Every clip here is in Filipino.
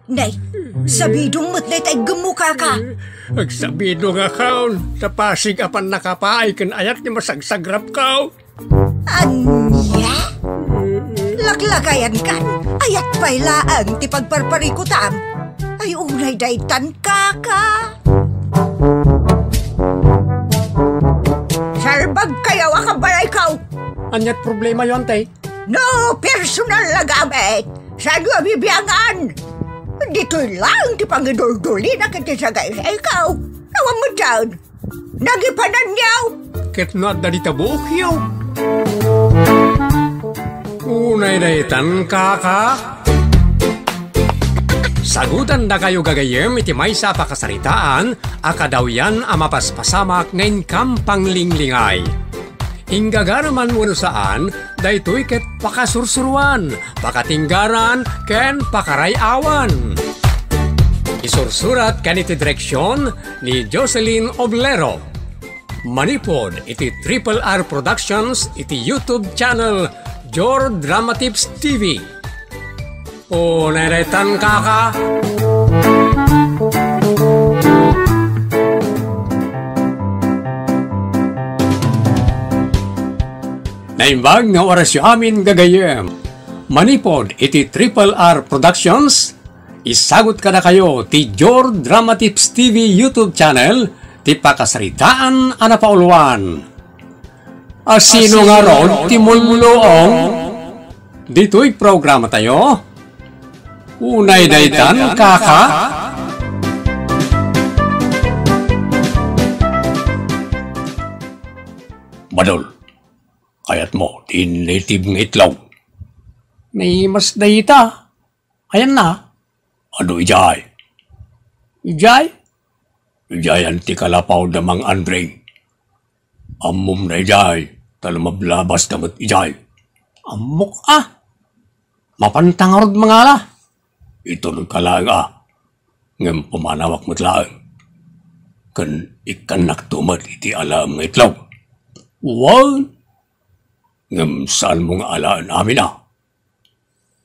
Nay, sabidong matnay tay gemuka ka. Agsabido nga kaon, sa Pasig apan nakapaay kan ayat ni masagsagrap kao. Anya? Laklagayan kan, ayat pailaan ti pagparparikutam. Ay unay daytan kaka. Salbag kayaw akabalay kaw. Anyat problema yon, tay? No, personal na gamit. Saan nga bibiyangan? Dito'y lang ti pangidul-duli na kitisagay sa ikaw. Nawang mo dyan. Nagipanan niyaw. Ket no at dalita buok yaw. Unay daytan kaka. Sagutan na kayo gagayem iti may sa pakasaritaan, akadaw yan amapaspasamak ngayon kampang linglingay. Inggagaraman mo saan, daytoy ket pakasursuruan, pakatinggaran, ken pakarayawan. Isursurat kaniti direksyon ni Jocelyn Oblero. Manipod iti Triple R Productions iti YouTube channel Jor Dramatips TV. O neretan kaka. Naimbag nga oras yu amin gagayem. Manipod iti Triple R Productions. Isagot kada kayo ti Jor Dramatips TV YouTube channel ti pakasaritaan anapauluan. Asino nga ron ti mulmuloong? Dito'y programa tayo. Unay daytan kaka. Badol. Kayat mo, di native ng itlog. May mas dayita. Ayan na. Ano ijay? Ijay? Ijay ang tikalapaw na mang Andre. Amom na ijay. Talamablabas namat ijay. Amok Mapantangarod mga ala. Ito nung kalaga. Ngam pumanawak mo't laang. Kan ikan naktumat iti alam ng itlog. Wow! Ngam saan mo nga alaan amin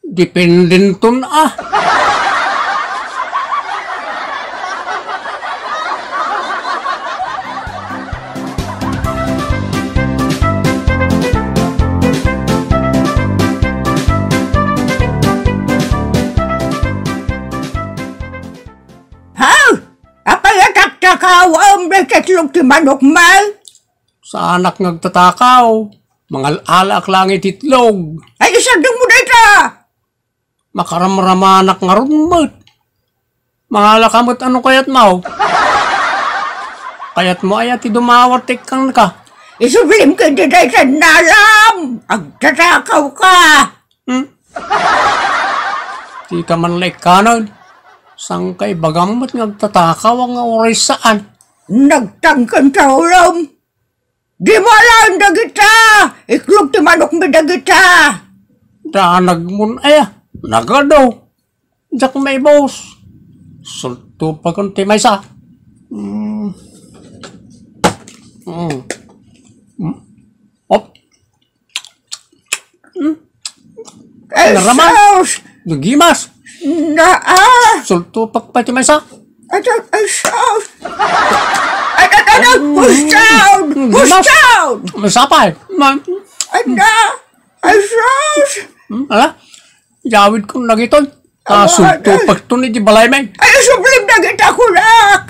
Dependentun Takawang beketlog ti manok mal. Sa anak nagtatakaw. Mangal-alak lang ititlog. Ay, isadong mo na ita! Makaramramanak nga rumot. Mangalak ano kayat mo? Kayat mo ayat idumawat kang ka. Isublim ka di day sa nalam! Agtatakaw ka! Di ka man like kanon. Sang kay bagamot nagtatakaw ang oras saan? Nagtangkan ka ulam! Di mo alam dagita! Iklog ti manok mi dagita! Danag mun nagadaw. Jak may boss. Sulto pa kunti may sa. Op. Esos! Nagimas. Sulto pa pati may sa. Esos! Push down! Push down! Masapay. Esos! Ala? Jawid kong nagitoy. Sulto pa ito ni di balay may. Ay, sublim na kita kulak!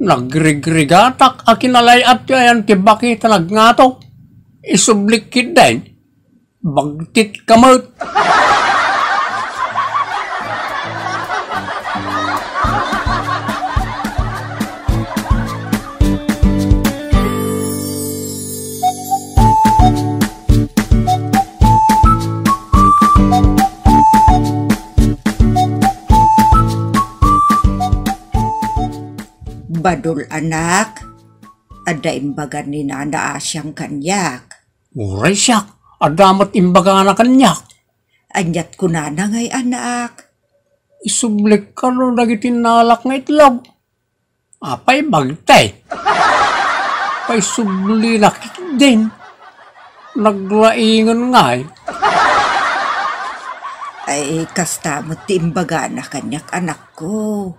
Nagrigrigatak akinalay at yan tibaki talag nga to. Isublikid din. Bagtit kamot. Badul anak, ada imbagan ni nana asyang kanyak. Uray siyak, adamat imbaga na kanyak. Anyat ko na ngay anak. Isublik ka no nagitinalak nga itlog. Apay bagtay. Pay subli nakit din. Naglaingan nga Ay, kasta mo timbaga na kanyak anak ko.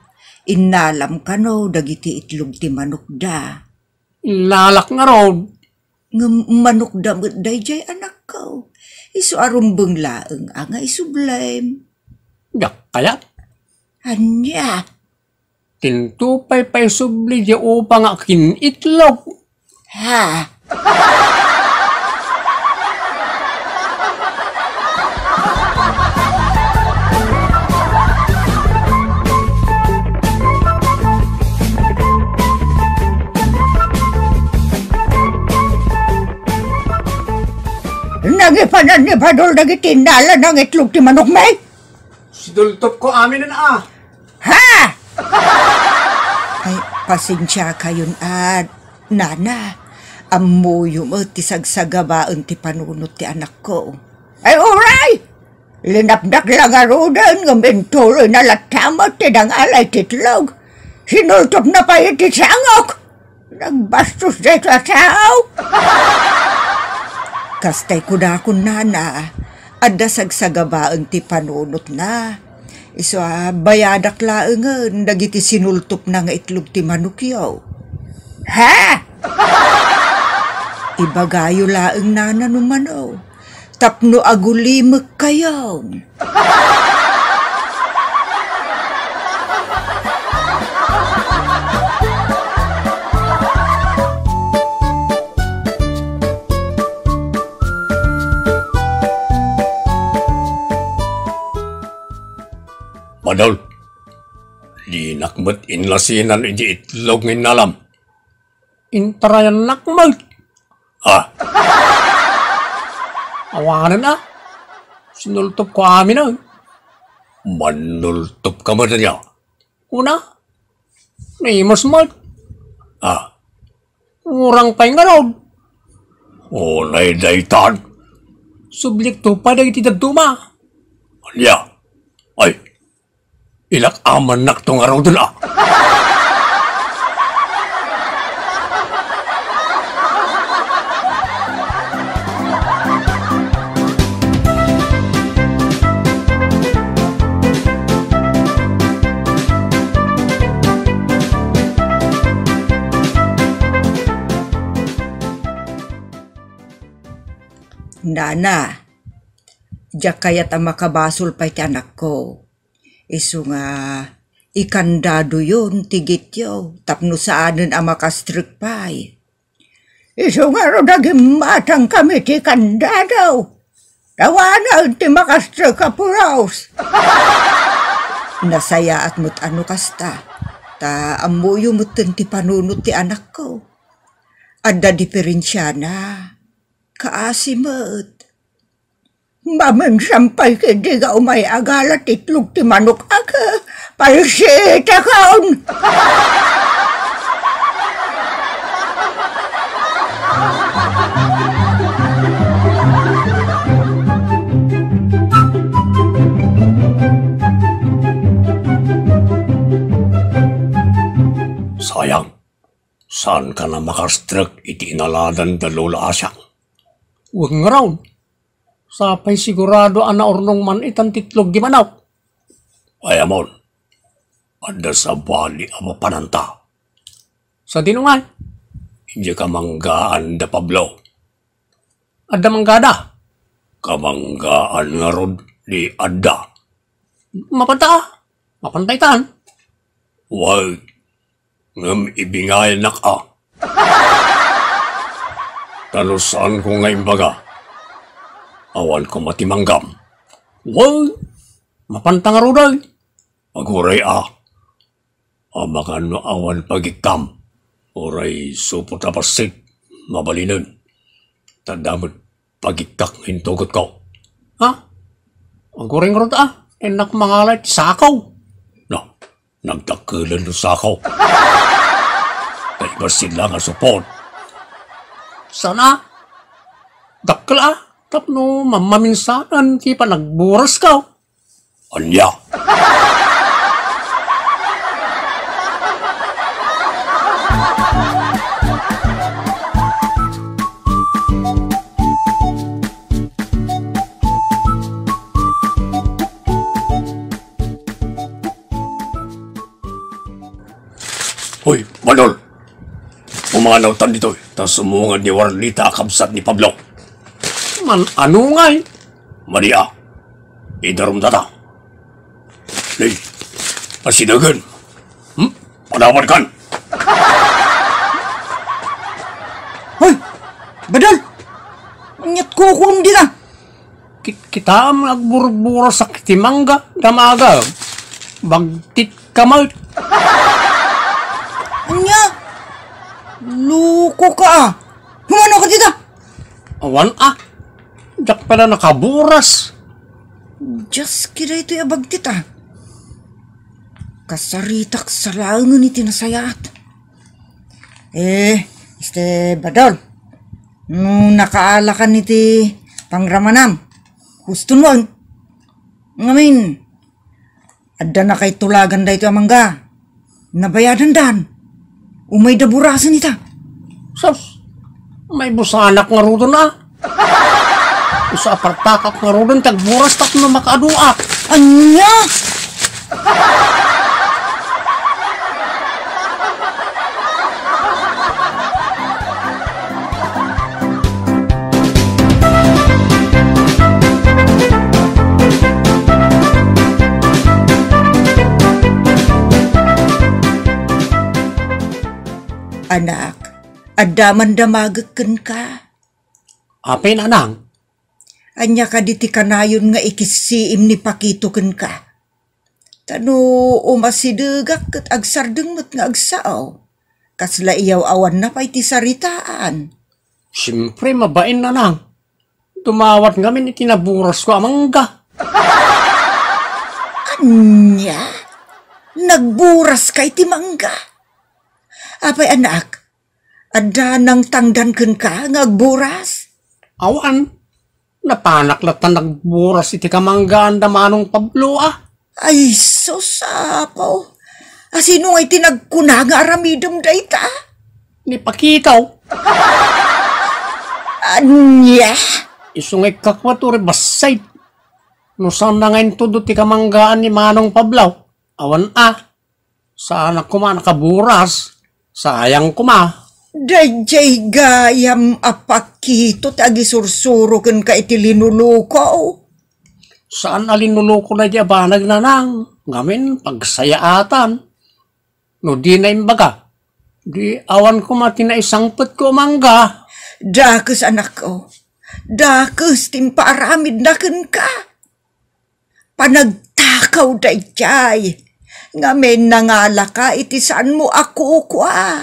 Inalam ka no, dagiti itlog ti manok da. Lalak nga ron. Nga manok da mo dayjay anak ko. Isu arumbeng laeng nga isublem. Yak kaya. Anya, Tintupay pa'y subli di upang akin itlog. ha? Nagipanan ni Badol nagitindala ng itlog ti manok may? Sidultop ko amin na Ha? Ay, pasensya kayon nana. Amuyo mo ti sagsagabaan ti panunot ti anak ko. Ay, uray! Linapdak lang arudan ng mentuloy na latamot ti dang alay titlog. Sinultop na pa iti sangok. Nagbastos day sa tao. Kastay ko na akong nana. Adda sagsagabaan ti panunot na. Iso bayadak laengan dagiti sinultop na nga itlog ti manok yaw. Ha? Ibagayo laeng nana numanaw. Tapno agulimek kayaw. Badol, di nakmat inlasinan iti itlog ng nalam. Intarayan nakmat. Ha? Awanan na. Sinultop ko amin na. Manultop ka mo na niya. Una, naimas mat. Ha? Urang pa'y nga ron. Unay daytan. Sublik to pa na iti dagduma. Anya? Ay, ilak aman nak tong araw dun Nana, diyak kayat ang makabasol pa iti anak ko. Isu nga, ikandado yun, tigit yaw, tapno saanan ang makastrik pa'y. Isu nga ro daging matang kami ti kandado. Tawana ti makastrik ka puraos. Nasaya at mo't ano kasta, ta amuyo mo't ti panunot ti anak ko. Adda diferensya na. Kaasimat. Mamang sampay kedi ka umay agalat itlog ti manok aga. Palsit akaon. Sayang, saan ka na makastrek iti inaladan da lola asyang? Huwag nga raw. Sapay sigurado ana ornong man itan titlog di manaw. Ayamon, ada sa bali ama pananta. Sa dinungan, hindi ka manggaan da Pablo. Ada manggada. Kamanggaan nga rod di ada. Mapanta, mapantay tan. Huwag, ngam ibingay nak Talusan ko nga imbaga. Awan ko matimanggam. Wow! Mapantang aruday. Maguray Amakan no awan pagikam. Uray supot na pasig. Mabalinan. Tandamot pagikak hintugot ko. Ha? Maguray nga rod Enak mangalat sakaw. No, nagtakilan no sakaw. Kaya sila nga support. Sana, dakkel tapno mamaminsanan ki pa nagburas ka. Anya? Badol, umanaw tan dito. Tas sumungad ni Warlita kabsat ni Pablo. Man, ano nga eh? Maria, idarom data. Lay, asidagan. Padawan kan. Hoy! Badol! Nyat ko kung di ka! Kita ang nagbura-bura sa kitimangga, damaga. Bagtit kamay. Anya! Luko ka! Humano ka dito! Awan jak pala nakaburas. Diyos kira ito yung bagtit Kasaritak sa langan iti nasayat. Badol. Nung nakaalakan iti pangramanam. Gusto mo. Ngamin. Adda na kay tulagan da ito amangga. Nabayadan dan. Umay da burasan ita. Sos, may busanak nga rudo na. Sa apartakak nga rudo, tagburas tak na makaduak. Anya? Anak, adaman damagaken ka. Apay na nang? Anya ka diti kanayon nga ikisiim ni pakituken ka. Tano umasidegak ket agsardengmet nga agsaaw. Kasla iyaw awan na pa'y ti saritaan. Siyempre, mabain na nang. Tumawat ngamin itinaburas ko amangga. Anya? Nagburas kay ti mangga. Apay anak, ada nang tangdanken ka nga agburas? Awan, napanaklatan nagburas iti kamanggaan da manong Pablo Ay, sosapaw. Sino ngay tinagkuna nga aramidom da ita? Ni Pakitaw. Anya? Isungay kakwaturi basay. No saan na ngayon todo ti kamanggaan ni manong Pablo. Awan saan ako nakaburas. Sayang ko Dayjay gayam apakito tagi sursuro ken ka iti linuluko. Saan alinuluko na di abanag na nang. Ngamin pagsayaatan. No di na imbaga. Di awan ko matinaisangpet ko mangga. Dakes anak ko. Dakes timparamid na ken ka. Panagtakaw dayjay. Ngamen nangala ka iti saan mo ako kwa.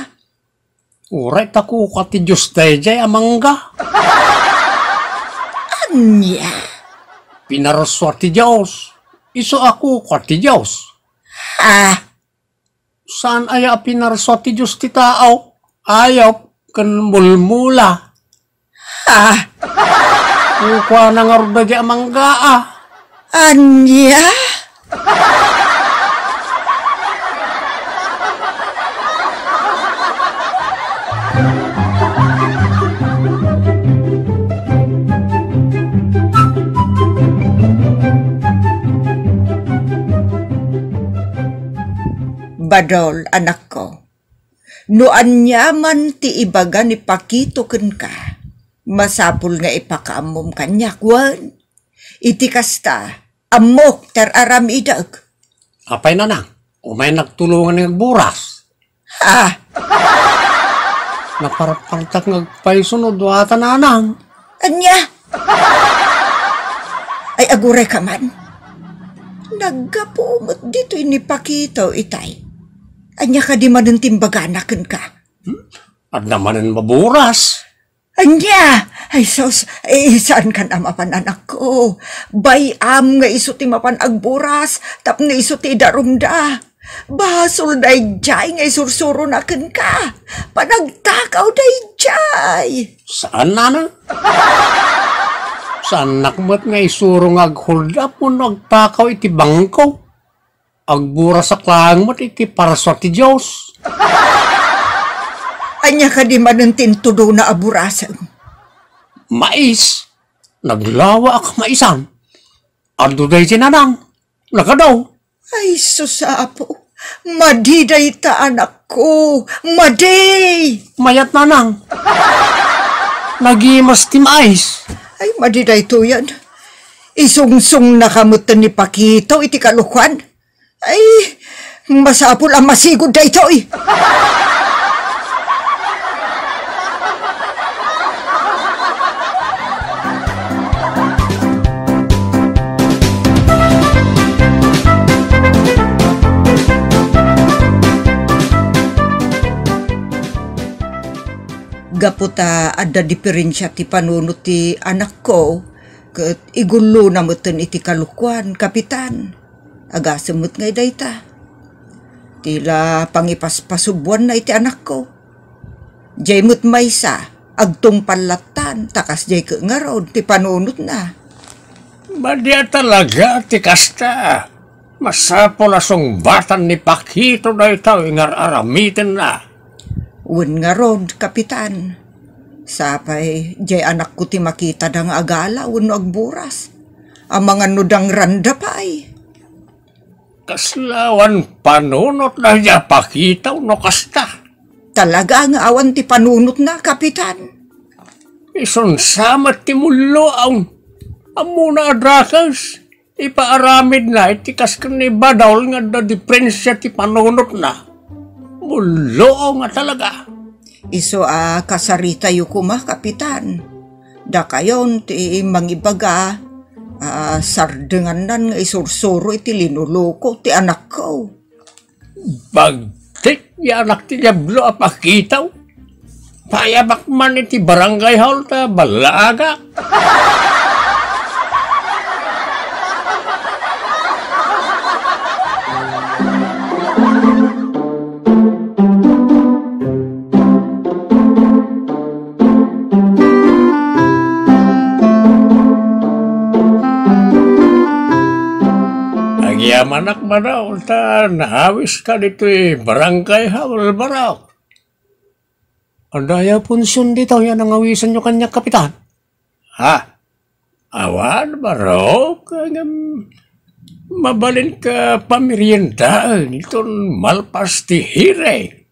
Uray tako ka ti Diyos dayjay amangga. Anya? Pinaraswa ti Diyos. Iso ako ka ti Diyos. Saan aya pinaraswa ti Diyos ti tao? Ayaw kan mulmula. Kukwa na nga rin dayjay amangga Anya? Badol, anak ko. No anyaman ti ibaga ni pakituken ka. Masapul nga ipakaamom kanya, kwan. Iti kasta, amok ter aramidag. Apay na nang. Umay nagtulungan ng buras. Naparapartak ngagpaisunod wata na nang. Anya? Ay aguray ka man. Nagapumot dito inipakitaw itay. Anya ka di manuntimbaganakan ka. At naman ang maburas. Anya! Ay sos, saan ka na mapan anak ko? Bayam nga iso ti mapan agburas, tap nga iso ti darumda. Basol dayjay nga isursuro na ken ka. Panagtakaw dayjay. Saan na na? Saan nakmat nga isurong ag-hold up mo nagtakaw iti bangko? Agbura sa klang mo't iti paraswa ti Diyos. Anya ka di manuntin tudo na aburasan. Mais. Naglawa ak maisan. Ando day sinanang. Nakadaw. Ay susapo, Madiday ta anak ko. Maday! Mayat nanang. Nagimas timais. Ay, madiday to yan. Isungsong nakamutan ni Pakito iti kalukuan. Ay, masapul ang masigod da ito eh. Gaputa ada diferensya ti panunot ti anak ko, ket igulo na moten iti kalukuan, kapitan. Aga semut ngay dayta. Tila pangipaspasubuan na iti anak ko. Jay mut maysa, agtong palatan, takas jay ke ngaron ti panunot na. Badya talaga ti kasta. Masapol asong batan ni Pakito na itaw ingar aramitin na. Wen ngaron, kapitan. Sapay, jay anak ko ti makita dang agala, wen agburas. Ang mga nudang randa pa ay. Kaslawan panunot na niya Pakita no kasta. Talaga nga awan ti panunot na, kapitan. Ison samat ti mulo ang amuna adrakas. Ipaaramid na itikas ka ni Badal nga da diferensya ti panunot na. Mulo nga talaga. Iso kasarita yu kuma, kapitan. Da kayon ti mangibaga sardenganan nga isursuro iti linuloko ti anak ko. Bagtik ya anak ti Diablo apakitaw. Payabak man iti barangay hall ta balaga. Manak madaw, ta naawis ka dito barangay hawal baraw. Andaya punsyon dito, yan ang awisan nyo kanya, kapitan. Ha? Awan baraw, kanyang mabalin ka pamiriendaan, iton malpas ti hire.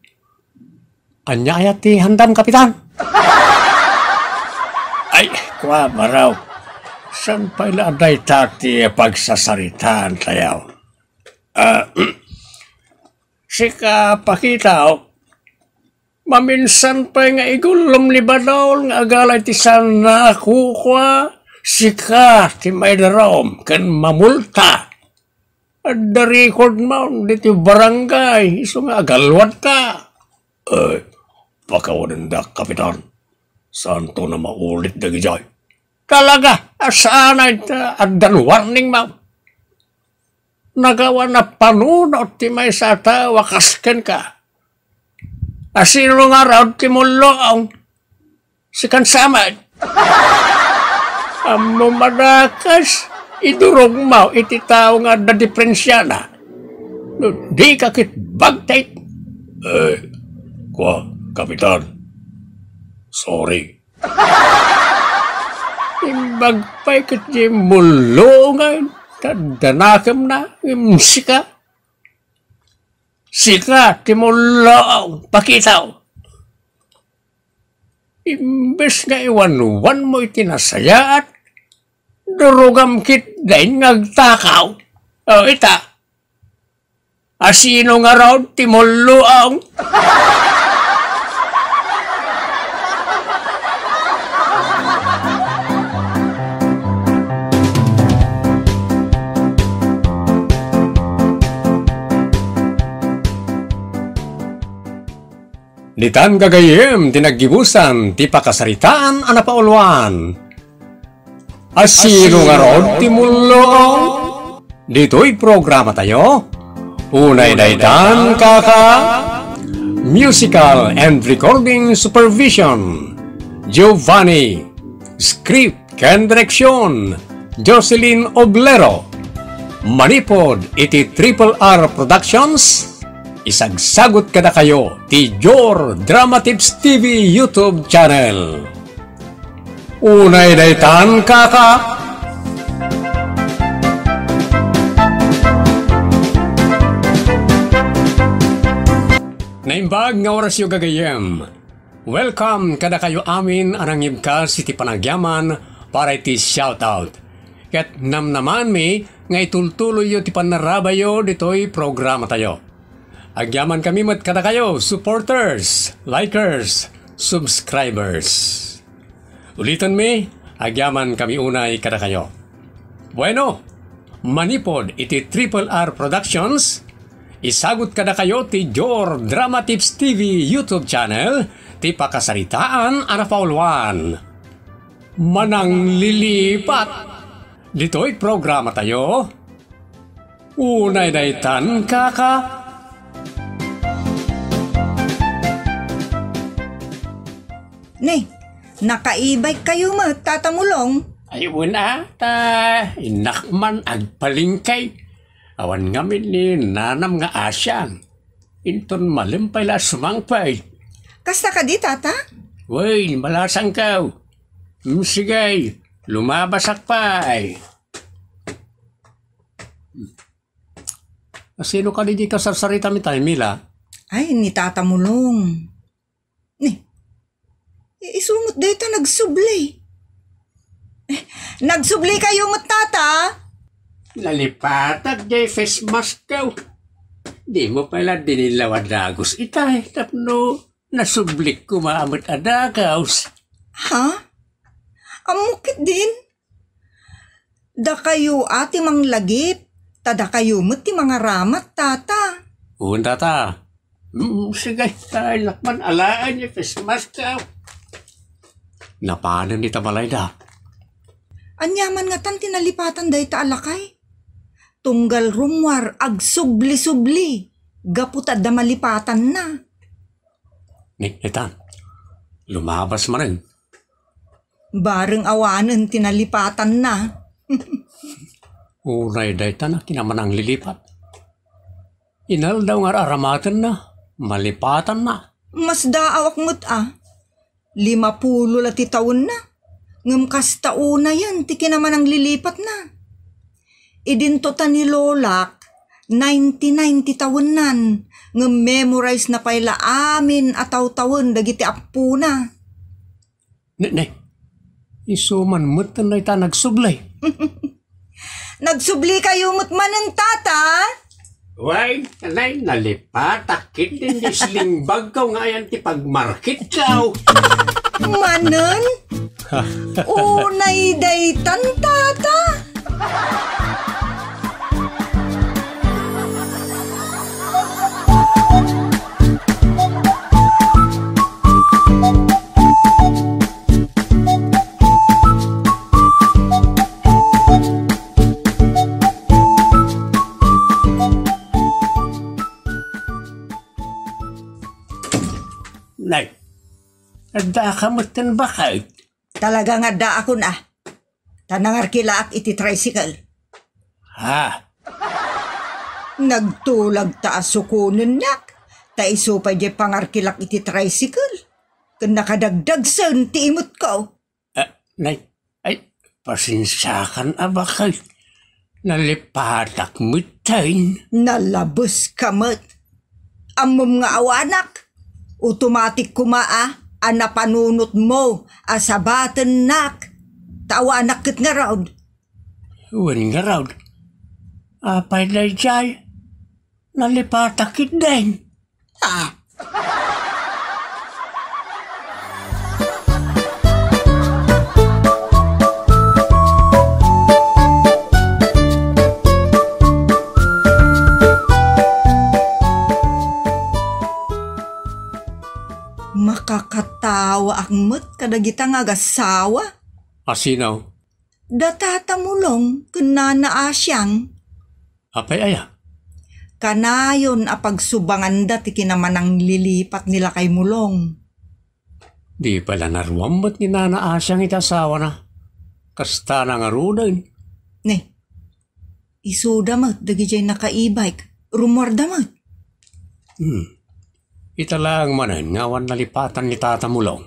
Kanya ayat ti handam, kapitan. Ay, kwa baraw. San pala aday tati pagsasaritaan tayaw? Sika Pakitaw, maminsan pa nga igulom ni Badol nga agalay ti sana kukwa, sika ti may darom kan mamulta. At the record mo dito barangay, iso nga agalwat ka. Pakawanan da, kapitan. Saan to na maulit na gijay? Talaga, saan ay adan warning mo? Nagawa na panunot ti may sata wakasken ka. Asino nga raw ti mulo ang si kansamad. Amo madakas idurog mo iti tao nga da diferensya na. No, di ka kit bagtay. Kwa, kapitan. Sorry. Imbagpay kit di mulo ngayon. Danakam na, sika. Sika, timulaw, Pakitaw. Imbes nga iwan-wan mo itinasaya at durugam kit dahin ngagtakaw. Ita, asino nga raw timulaw. Ditan gagayem tinaggibusan ti pakasaritaan anapauluan. Asino nga rod ti mulo? Dito'y programa tayo. Unay daytan kaka Musical and Recording Supervision Giovanni. Script ken direksyon Jocelyn Oblero. Manipod iti Triple R Productions. Isagsagot kada kayo ti Jor Drama Tips TV YouTube channel. Unay daytan kaka Naimbag nga oras yung gagayam. Welcome kada kayo amin anang ibkas iti panagyaman para iti shoutout. Kat namnaman mi nga itultuloy yo ti panarabayo dito'y programa tayo. Agyaman kami mat kada kayo, supporters, likers, subscribers. Ulitan mi, agyaman kami unay kada kayo. Bueno, manipod iti Triple R Productions. Isagot kada kayo ti Jor Drama Tips TV YouTube channel ti pakasaritaan ana paulwan. Manang lilipat. Dito'y programa tayo. Unay daytan kaka. Ne, nakaibay kayo tatamulong. Ayun inakman agpalingkay. Awan ngamin ni nanam nga asyang. Inton malimpay la sumangpay. Kasta ka di, tata? Uy, malasang ka. Sige, lumabasak pay. Sino ka di kasarsarita mi tayo, Mila? Ay, ni tatamulong. Ne, isungot dito nagsubli. Nagsubli kayo mo, tata? Nalipatag jay face mask ka. Di mo pala dinilawad dagos itay. Tapno, nasublik ko maamot adagaws. Ha? Amukit din? Da kayo ati mang lagip. Tada kayo mo't ti mga ramat, tata. Uun, tata. Sige, tayo lakman alaan yung face mask ka. Napanan ni tabalay da. Anyaman nga tan tinalipatan day ta alakay. Tunggal rumwar ag subli-subli. Gaputad da malipatan na. Nitan, lumabas man rin. Bareng awanan tinalipatan na. Uray day ta na kinamanang lilipat. Inal daw nga aramatan na. Malipatan na. Mas daawak mo't 50 lati taon na. Ngam kastauna yan, tiki naman ang lilipat na. Idinto ta ni Lolak, 90 taon nan, ngam memorize na payla amin ataw-tawon dagiti apu na. Ne, isuman mo't na ita nagsublay. Nagsubli kayo mo't manang tata? Why, kanay nalipatakit din di slingbag ka nga yan ti pagmarket ka. Manan? Unay daytan tata? Nay, ada ka matan bakit? Talaga nga da ako na. Tanangar kilaak iti tricycle. Ha? Nagtulag ta asukunan nak. Ta iso pa di pangarkilak iti tricycle. Kung nakadagdag san ti imot ko. Nay, ay, pasensyakan bakit? Nalipatak mo tayo. Nalabos ka mat. Amom nga awanak. Automatic kumaa. Anapanunot mo. Asabatan nak. Tawanak kit nga raud. Uwan nga raud. Apay na jay. Nalipatak it din. Makakatawa akmet kadagita nga gasawa. Asinaw? Datatamulong kunana asyang. Apay aya? Kanayon apagsubangan da ti kinaman ang lilipat nila kay mulong. Di pala naruam ba't ni Nana Asyang itasawa na? Kasta na nga rudan. Ne, isuda mat dagi jay nakaibike. Rumor da mat. Italang manan ngawan nalipatan ni Tata Mulong.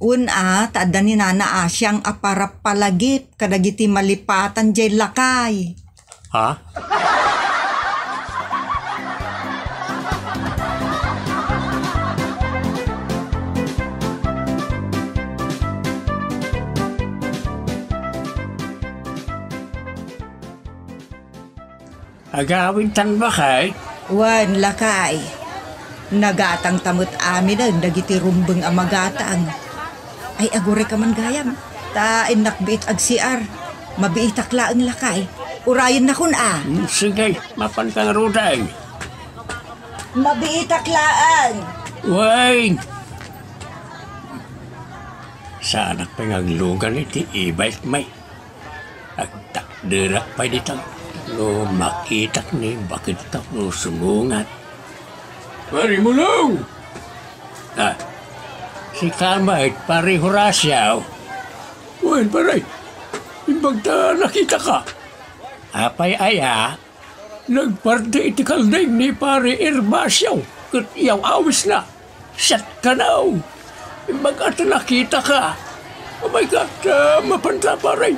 Una, taada ni Nana Asyang aparap palagip kadagiti malipatan jay lakay. Ha? Agawin tan ba kay? Wan lakay. Nagatang tamot amin ang dagiti rumbeng amagatang. Ay agure ka man gayam. Ta nakbiit ag siar. Mabiit akla ang lakay. Urayan na kun Sige, mapantang ruday. Mabiit aklaan. Wait! Sana pangaglugan iti e-bike may. Agtakdirak pa ditang no makitak ni bakit no sumungat. Pari mo lang! Si Kamait, pari Horasyaw. Wen, pare, imbagta nakita ka. Apay aya, nagparte iti kalday ni pari Herbasyaw. Kat iyaw awis na. Sat ka na. Imbagta nakita ka. Oh my God, mapanta pare.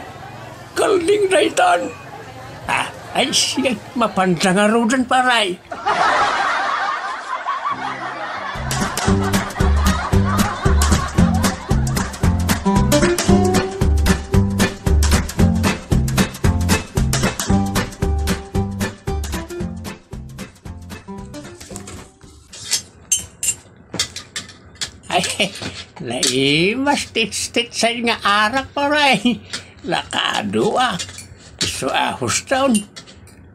Kalding daitan. Ay sige, mapanta nga rodan paray. Ay, naimas tits-tits nga arak paray. Lakado So ahos taon.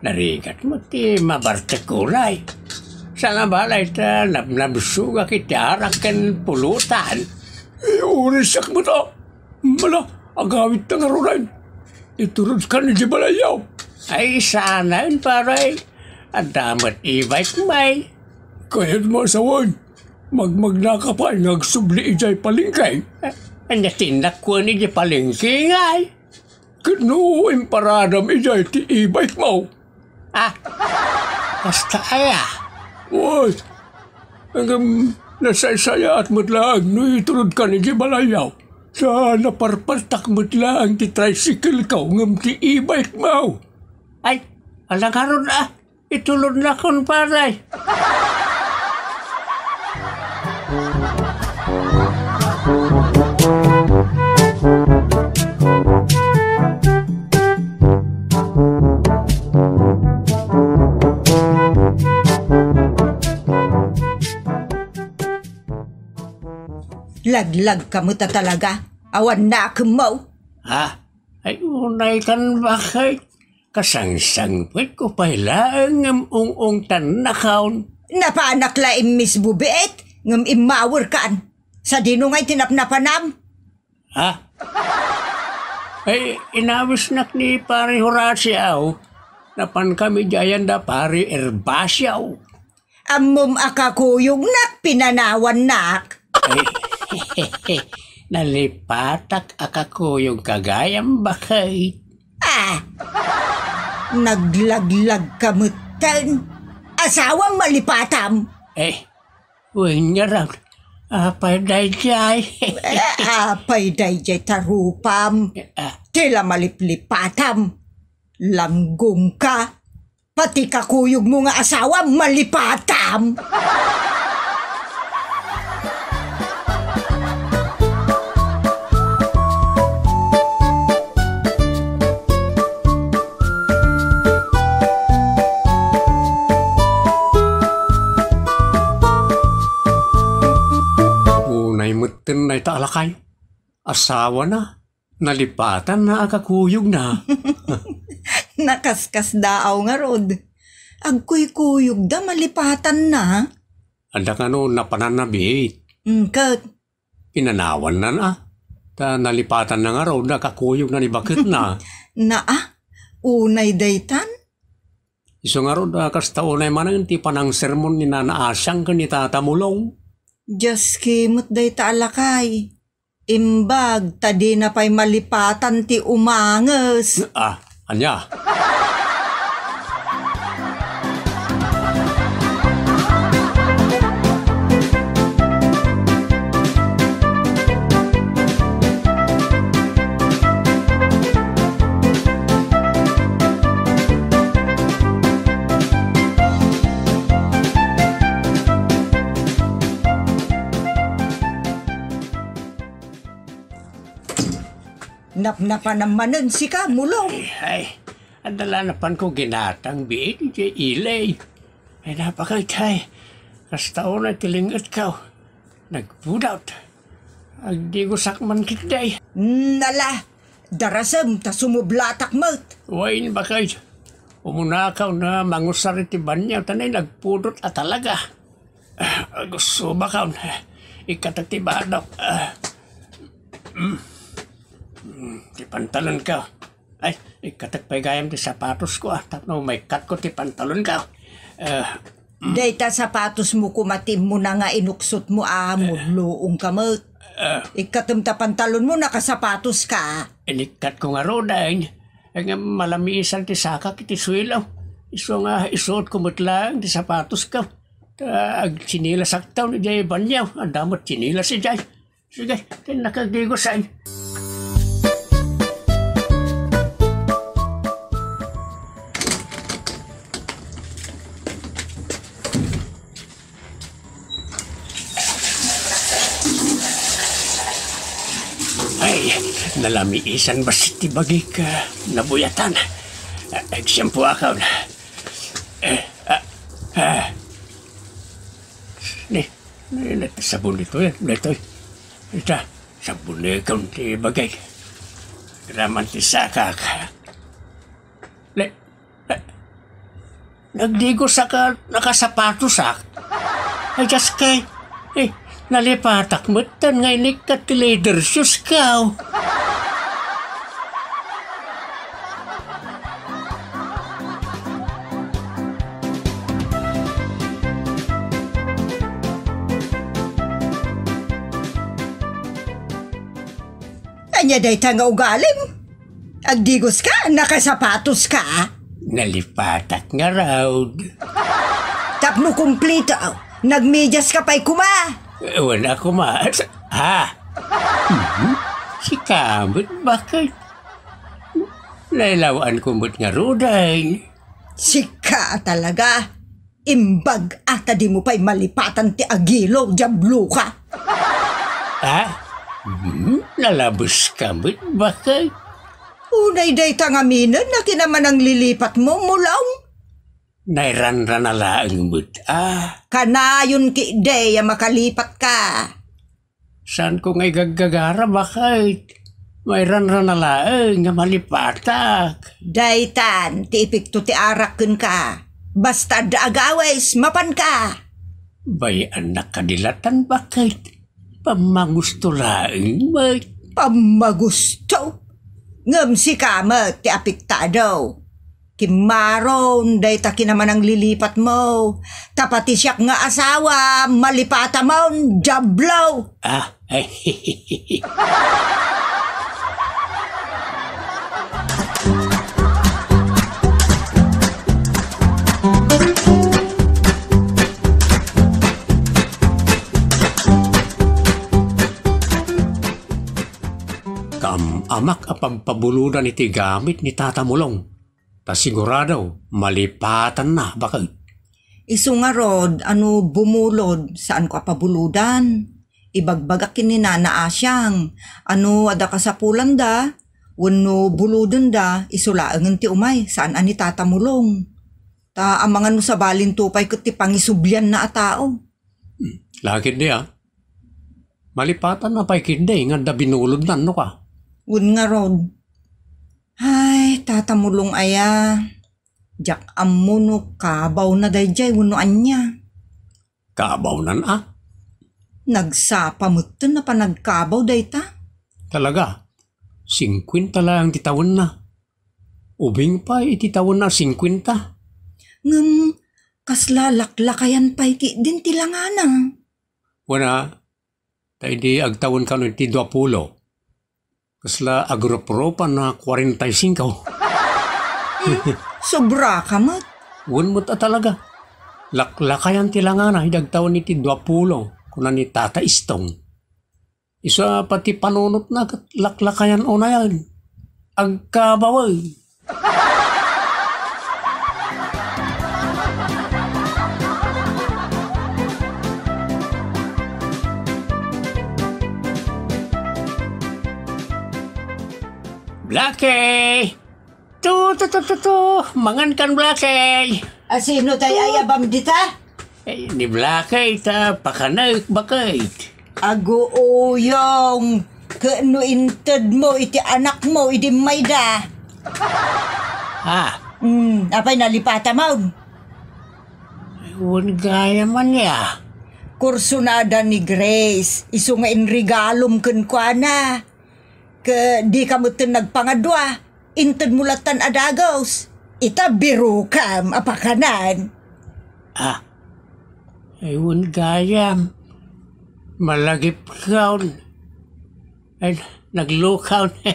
Narigat mo ti mabartekulay. Sa nga balay ta nabsuga kiti arak ken pulutan. Urisak mo to. Mala, agawit na nga ronay. Iturod ka ni Jibalayaw. Ay, sana yun paray. Ang damat i-bike may. Kahit mo asawan. Magmagnaka pa ay nagsubli ijay palingkay. Ang natindak ko ni ijay palingkay ngay. Kanuhin paradam ijay ti e-bike mo. Basta aya. Uy, hanggang nasaysaya at matlaang no iturod ka ni Jibalayaw. Sa naparpartak matlaang ti tricycle ka ngam ti e-bike mo. Ay, alangaron itulod na kon paray. Laglag ka mo ta talaga. Awan na mo. Ay unay kan bakit? Kasangsangpit ko pailaang ngam ung tanakaon. Napaanak laim Miss Bubiet. Ngam imawar kaan. Sa dinungay tinapnapanam. Ay inawis nak ni pari Horasyaw. Napan kami jayan da pari Herbasyaw. Amom akakuyog nak pinanawan nak. Ay, nalipatak akakuyog kagayam bakay. Naglaglag kamutan. Asawang malipatam. Uy nga raw. Apay dayjay. Apay dayjay tarupam. Tila maliplipatam. Langgong ka. Pati kakuyog mo nga asawa malipatam. Mutin na italakay. Asawa na. Nalipatan na akakuyog na. Nakaskas daaw nga rod. Agkuy-kuyog da malipatan na. Anda ka no napananabit. Kat. Pinanawan na. Ta nalipatan na nga raw nakakuyog na ni bakit na. Unay daytan? Iso nga raw kasta unay manang ti panang sermon ni Nana Asyang ka ni Tata Mulong. Diyos kimot day taalakay. Imbag, tadi na pa'y malipatan ti umanges. Anya? Napnapanaman si ka, mulong. Ay, Adala na pan ko ginatang biin, di ilay. Ay napakay, kastaon na tilingat ka. Nagpudot. Agdi ko sakman kitay. Nala, darasam ta sumublatak mat. Wain ba kayo? Umunakaw na mangusar iti banyaw tanay nagpudot at talaga. Gusto ba kaw na ikatatibadok. Ti pantalon ka. Ay, ikatatpay gayam ti sapatos ko. Tapno may kat ko ti pantalon ka. Dayta sapatos mo kumatim mo na nga inuksot mo luong kamot. Ikatum ta pantalon mo nakasapatos ka. Inikat ko nga roday. Ay nga malamisan ti saka kiti suilaw. Iso nga isuot ko lang ti sapatos ka. Ag sinilas aktaw ni Jay Banyaw. Ang damot sinilas si Jay. Sige, nakagdigo sa'yo. Ay, nalamiisan ba si Tibagik nabuyatan? Eksemplo akaw na. Sabon dito yan. Ito, sabon na ikaw ti bagay. Raman ti saka ka. Nagdigo sa ka nakasapatos ay just kay, nalipatak mo tan ngay nikat ti leather shoes ka. Anya day nga ugalim. Agdigos ka, nakasapatos ka. Nalipatak nga raw. Tapno kumplito. Nagmedyas ka pa'y kuma. Wala kuma. Ha? Si Kamot, bakit? Nailawaan kumot nga roday. Sika talaga. Imbag ata di mo pa'y malipatan ti agilo, jablo ka. Ha? Nalabos Kamot, bakit? Unay day tangaminan na kinaman ang lilipat mo mulaw. Nairan-ran na laang mo't Kanayon ki day makalipat ka. Saan ko ngay gaggagara, bakit? Mayran-ran na laang nga malipatak. Daytan, ti ipikto ti arakun ka. Basta daagawes, mapan ka. Bay anak kadilatan, bakit? Pamagusto laang, bakit? Pamagusto? Ngam si kamat ti apiktado. Kimaron, day taki naman ang lilipat mo. Tapati siyak nga asawa, malipata mo, jablaw. Amak apagpabuludan iti gamit ni Tata Mulong. Ta sigurado, malipatan na, bakit? Isu nga rod, bumulod, saan ko apabuludan? Ibagbagak kininana asyang, ada kasapulan da, wano buludan da, isulaangan ti umay, saan ani Tata Mulong? Ta amangan no sa balin tupay ket ti pangisublian na a tao. Lakit niya, malipatan na pa'y kindi, nga da binulod na, no ka? Un nga rod. Ay, Tata Mulong aya. Jak amuno kabaw na dayjay wano anya. Kabaw nan Nagsapa mo na pa nagkabaw dayta. Talaga, 50 lang titawon na. Ubing pa ititawon na 50. Ngam, kasla laklakayan pa iti din tilangana. Wana, tayo di agtawon ka no iti 20. Kasla agropropa na 45. Sobra ka mat. Wan mo talaga. Laklakayan tilangana, idagtawon iti 20. Kuna ni Tata Istong. Isa pati panunot na laklakayan o na yan. Agkabawal. Blackie! Tut! Mangan kan Blakay. Sino tayo ayabam dita? Ni Blakay ta pakanag bakit. Ago uyong. Kano inted mo iti anak mo iti mayda. Apay nalipata mo? Ewan gaya man ya. Kursunada ni Grace. Iso nga inregalom kun kwa na. Di ka mo nagpangadwa. Inted mulatan adagos. Ita biru kam apakanan. Ewan gaya. Malagip kaon. Ay, naglukaw na.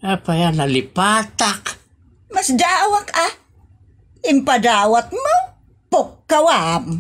Apaya nalipatak. Mas dawak Impadawat mo. Pokkawam.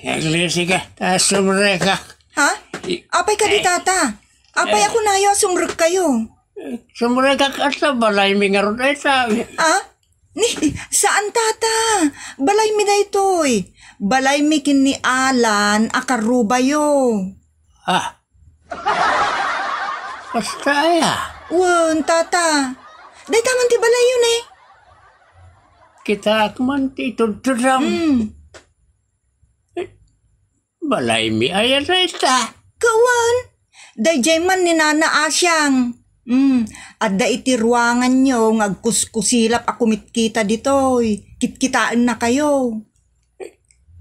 Naglisi ka. Sumre ka. Ha? Apay ka di tata. Apay ako na yung sumrek kayo. Sumre ka sa balay mi nga ron ay sabi. Saan tata? Balay mi na ito'y. Balay mi kini Alan akarubayo. Basta ya. Wan tata. Day taman ti balay yun eh. Kita man ti tudram. Balay mi ayan na ita. Kawan. Day man ni Nana Asyang. At da iti ruangan nyo ngagkuskusilap ako mitkita ditoy. Kitkitaan na kayo.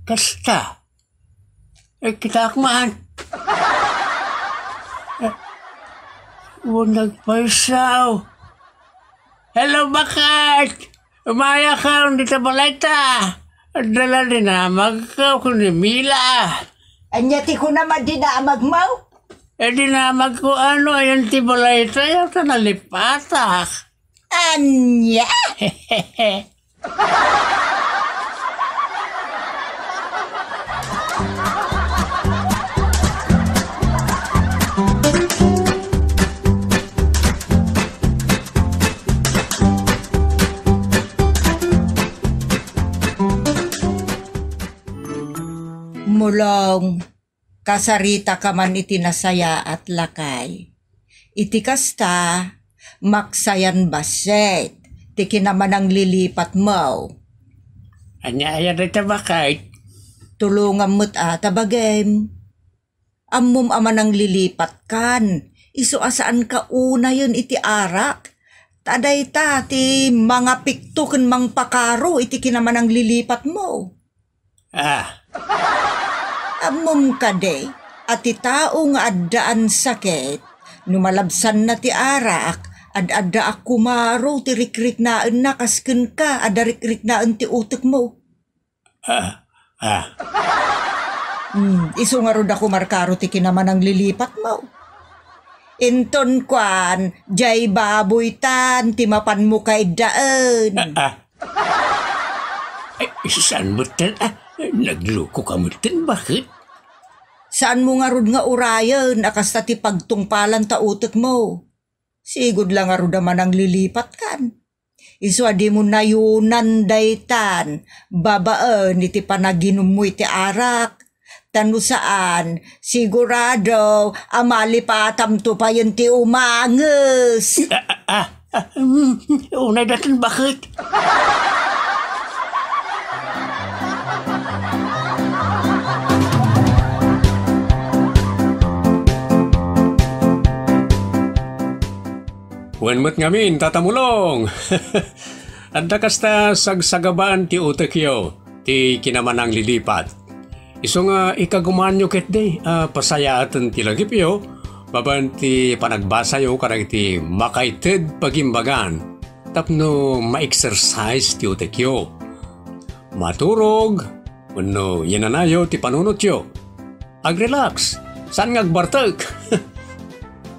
Kasta. Kita man. Nagpaisaw. Hello, bakit? Umaya ka, hindi ta balay ta. Dala din na magkaw kung ni Mila. Anyati ko naman dinamag mo? Dinamag ko ano, ayan ti balay ta, yung nalipatak. Anya? Mulong, kasarita ka man iti nasaya at lakay. Iti kasta, maksayan baset, tiki naman ang lilipat mo. Anya ayan na tabakay. Tulungan mo't tabagem. Ammom aman ang lilipat kan, iso asaan ka una yun iti arak. Taday ta, ti mga pikto kan mang pakaro, iti kinaman ang lilipat mo. Ammom ka de, at ti tao nga addaan sakit, numalabsan na ti arak, adda akumaro ti rikrik naan nakasken ka, adda rikrik naan ti utek mo. Iso nga ro da kumarkaro ti kinaman ang lilipat mo. Inton kwan, jay baboy tan, timapan mo kay daan. Saan mo tan? Nagluko ka mo tan, bakit? Saan mo nga rod nga urayan, akasta ti pagtungpalan ta utek mo. Sigod lang nga rod naman ang lilipat kan. Iso adi mo nayunan daytan, babaan iti panaginom mo iti arak. Tano saan, sigurado, amalipatam to pa yun ti umanges. Unay datan, bakit? Wanmat ngamin, tatamulong. Anda kasta sagsagabaan ti utekyo, ti kinamanang lilipat. Iso nga ikagumanyo ket day, pasayaatan ti lagipyo, baban ti panagbasayo karag ti makaited pagimbagan, tapno ma-exercise ti utekyo. Maturog, wano yananayo ti panunotyo. Ag-relax, saan ngagbartag?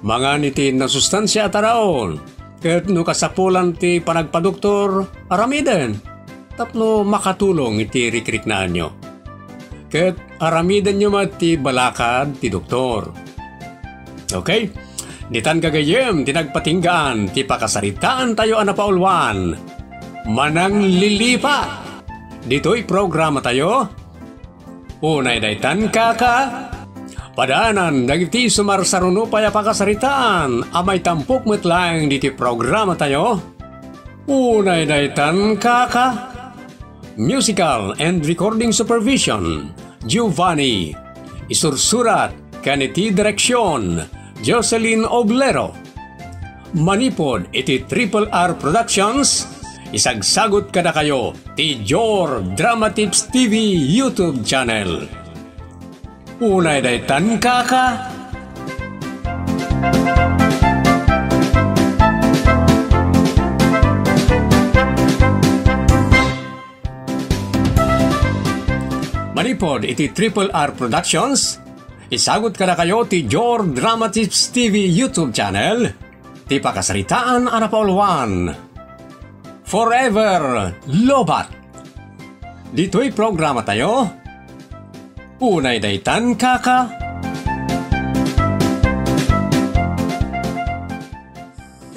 Mga niti na sustansya ataraon, ket no kasapulan ti panagpadoktor aramiden, tapno makatulong iti rikrik na nyo. ket aramidan nyo ti balakad ti doktor. Okay? Ditan kagayem tinagpatinggaan ti pakasaritaan tayo anapaulwan. Manang lilipa. Dito'y programa tayo. Unay daytan kaka. Padaanan dagiti sumarsaruno paya pakasaritaan. Amay tampok metlang diti programa tayo. Unay daytan kaka. Musical and recording supervision, Giovanni. Isursurat kaniti direksyon, Jocelyn Oblero. Manipod iti Triple R Productions. Isagsagot kada kayo ti Jor Drama Tips TV YouTube channel. Unay daytan kaka. Manipod iti Triple R Productions. Isagot kada kayo ti Jor Drama Tips TV YouTube channel. Ti pakasaritaan anapaulwan. Forever Lobat. Dito'y programa tayo. Unay daytan kaka.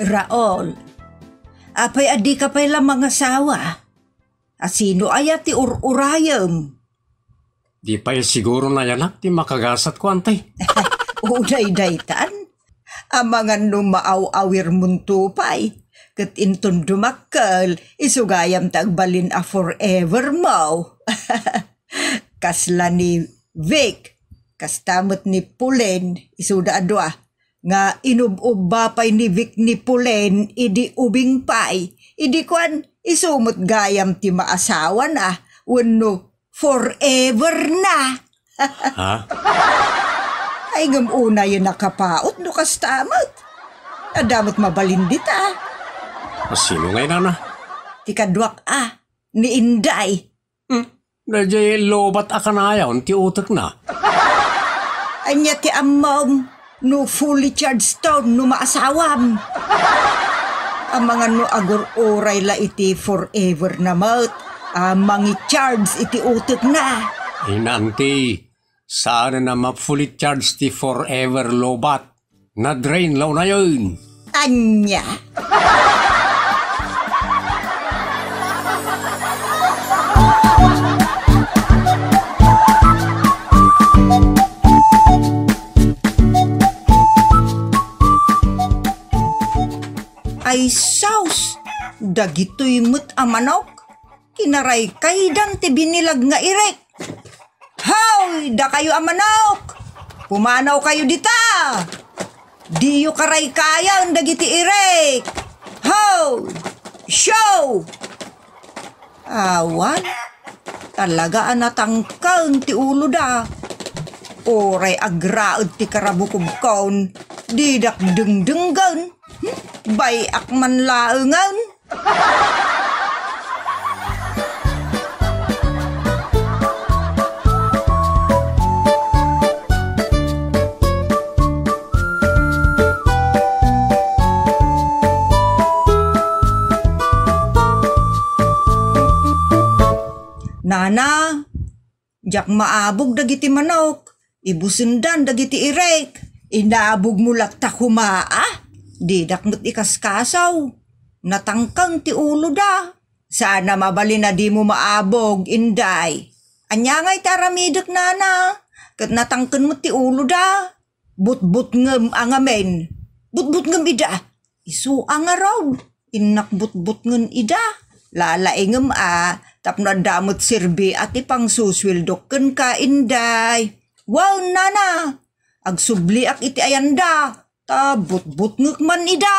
Raol, apay adi ka pa'y lamang asawa? Asino ayat ti urayam? Di pa'y siguro na yanak ti makagasat ko antay. Unay daytan? Amangan no maaw-awir munto pa'y. Kat inton dumakkel, isugayam tagbalin a forever mo. Kasla ni Vic, kastamot ni Pulen, isuda adwa. Nga inub-ubba pa'y ni Vic ni Pulen, idi ubing pa'y. Idi kwan, isumot gayam ti maasawa na, wano forever na. Ha? Ay ngam una yun nakapaot no kastamot. Adamot mabalindit ah. Sino ngay na? Ti kadwak ni Inday. Dajay lobat akanayaw ti utak na. Anya ti amom no fully charged stone no maasawam. Ang mga no agor oray la iti forever na maut. Mangi charge iti utak na. Nanti, saan na ma-fully charged ti forever lobat? Na-drain law na yun. Anya. Ay saus, dagitoy mo't amanok, kinaray kay dan ti binilag nga irek. Hoy, da kayo amanok, pumanaw kayo dita. Diyo karay kaya ang dagiti irek. Hoy, show! Awan, talaga anatangkaon ti ulo da. Oray agraod ti karabukog kaon, didak dengdenggan. Bay akman laengan. Nana, jak maabog dagiti manok, ibusundan dagiti irek, inaabog mo laktak humaa. Di daknot ikaskasaw, natangkang ti ulo da. Sana mabali na di mo maabog, Inday. Anya nga'y taramidok nana, kat natangkan mo ti ulo da. But-but ngem angamen, but-but ngem ida. Isu angaraw, inak but-but ngem ida. Lalaingem tapno damot sirbi at ipang suswildokken ka, Inday. Wow nana, agsubli ak iti ayanda. But-but ngekman ida.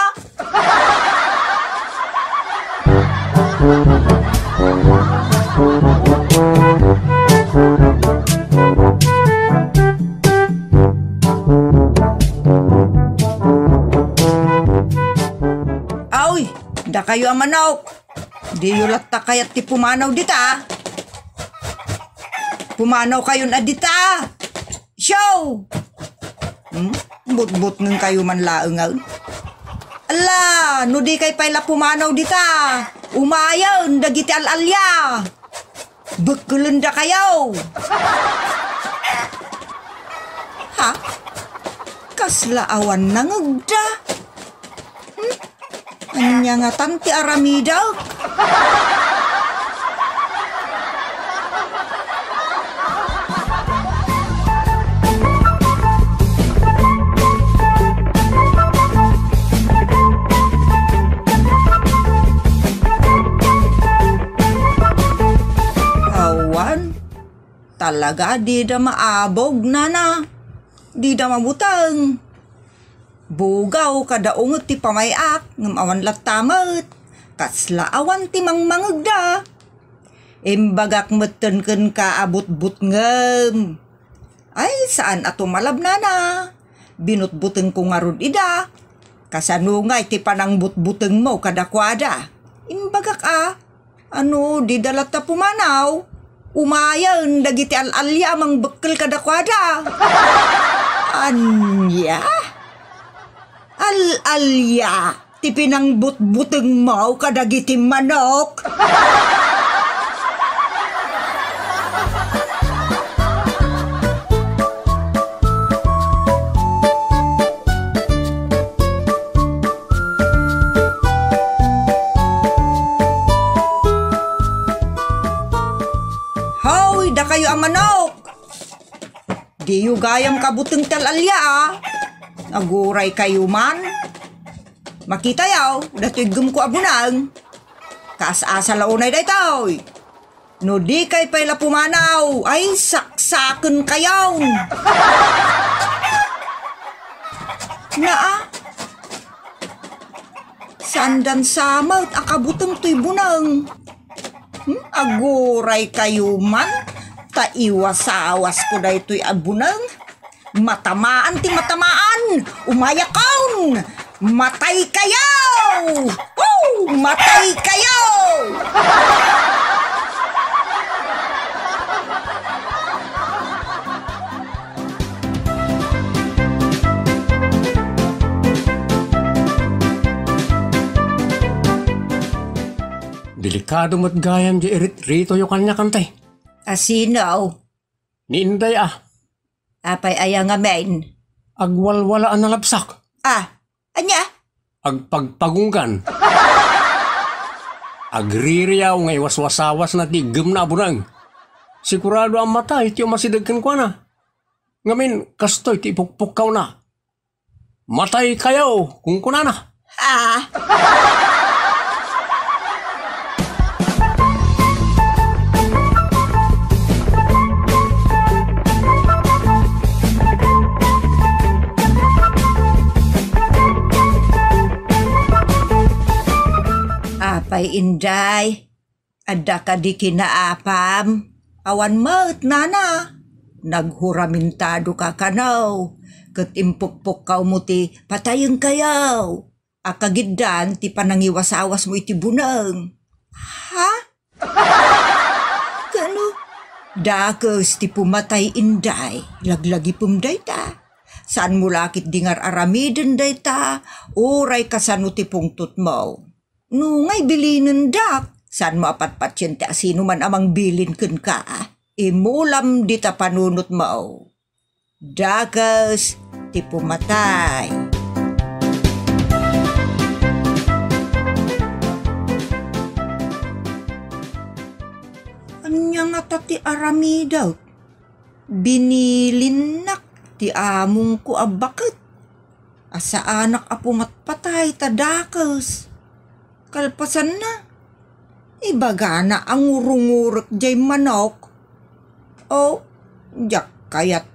Aoy, da kayo ang manok. Di yulat ta kayat ti pumanaw dita. Pumanaw kayo na dita. Show! But-but ng kayo man laengaw. Ala, no di kay payla pumanaw dita. Umayaw, dagiti alalya. Bekulun da kayo! Ha? Kasla awan nangagda? Anya nga tanti aramidaw? Talaga di da maabog na. Di da mabutang. Bugaw kada ungot ti pamayak ngam awan latamet. Kasla awan ti mangmangagda. Imbagak meten ka abut-but ngem. Ay saan ato malab na. Binut-buteng ko nga rod ida. Kasanungay ti panang but-buteng mo kada kwada. Imbagak ano di dalat ta pumanaw. Umayan dagiti al-alya mang bekkel kada kwada. Anya? Al-alya ti pinang but-buteng mo kadagiti manok. Da kayo ang manok. Di yu gayam kabuteng talalya Aguray kayo man. Makita yaw, dato'y gum ko abunang. Kaas-asa launay da itaw. No di kay pala pumanaw, ay saksaken kayaw. Sandan samot akabuteng to'y bunang. Aguray kayo man. Taiwas-awas ko da ito'y abunang. Matamaan ti matamaan. Umayakaw. Matay kayaw. Matay kayaw. Delikado mat gayam di rito yung kanya kantay. Asinaw? Ni Inday Apay aya nga main. Agwalwala ang nalapsak. Anya? Agpagpagungkan. Agririyaw ngay waswasawas na tigam na abunang. Sigurado ang mata iti yung masidagkan ko na. Ngamin kastoy ti ipukpukaw na. Matay kayo kung kunana. Apay Inday, adda ka di kinaapam, awan maut nana, naghuramintado ka kanaw, kat impukpok ka umuti, patayang kayaw, akagiddan ti panangiwasawas mo iti bunang. Ha? Kano? Dakes ti pumatay Inday, laglagi pumday ta. Saan mo lakit dingar aramiden day ta, uray kasano ti pungtot mo. Ngay bilinin dak, saan mo apat pasyente asino man amang bilin kun ka, imulam di ta panunot mo. Dakas, ti pumatay. Anya nga tati arami daw, binilinak ti among ko abakit. Asa anak apumat patay ta dakas. Kalpasan na. Ibaga na ang urungurek jay manok. Jak kayat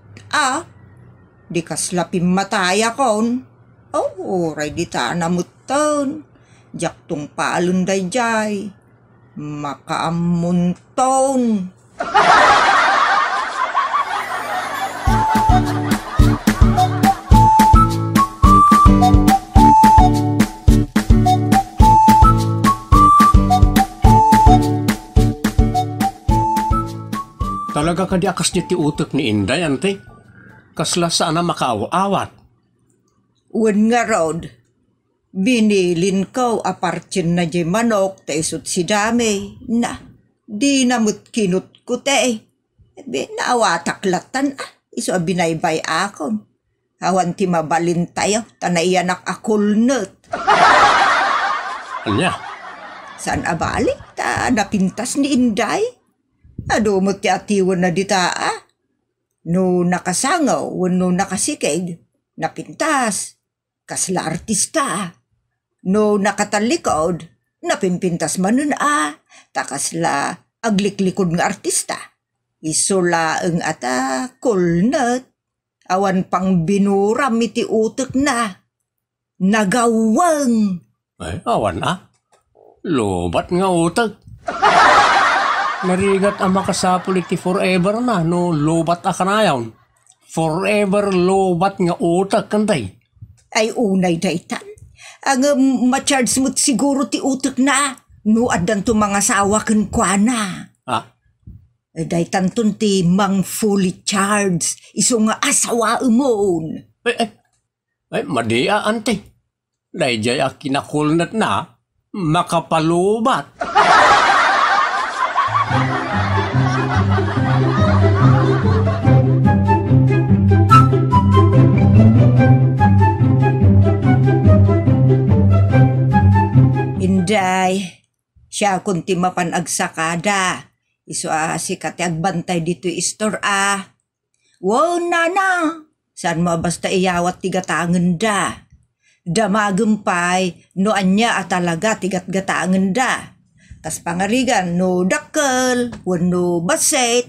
di kaslapin mataya kon. Oray di ta namuton. Jak tung palun day jay. Makaamunton. Talaga ka di akas niya ti utok ni Inday, ante. Kasla sana makaawat. Wen nga rod, binilin ko apartyen na jay manok ta isot si dami. Na, di namut kinut ko te. Naawatak-latan iso binaybay akon. Awan ti mabalin tayo, tanaiyanak akulnot. Anya? Saan abalik ta napintas ni Inday? Adumot ti atiwan na dita No nakasangaw, no nakasikid, napintas. Kasla artista. No nakatalikod, napimpintas manon takasla agliklikod nga artista. Isula ang ata kulnot. Awan pang binuram iti utek na. Nagawang. Ay, awan Lobat nga utak. Narigat ang makasapul iti forever na, no lobat akanayaw. Forever lobat nga utak kantay. Ay unay daytan. Ang ma-charge mo't siguro ti utak na. No adan to mga sawa ken kuana. Daytan ton ti mang fully charged. Iso nga asawa umon. Ay, madia ante. Dayjay akinakulnat na, makapalubat. Inday, siya kunti mapanagsakada. Iso si kati agbantay dito istor Wow nana, saan mo basta iyawat tigatangan da. Damagumpay, no anya talaga tigat-gatangan da. Tas pangarigan, no dakkel, wano baset,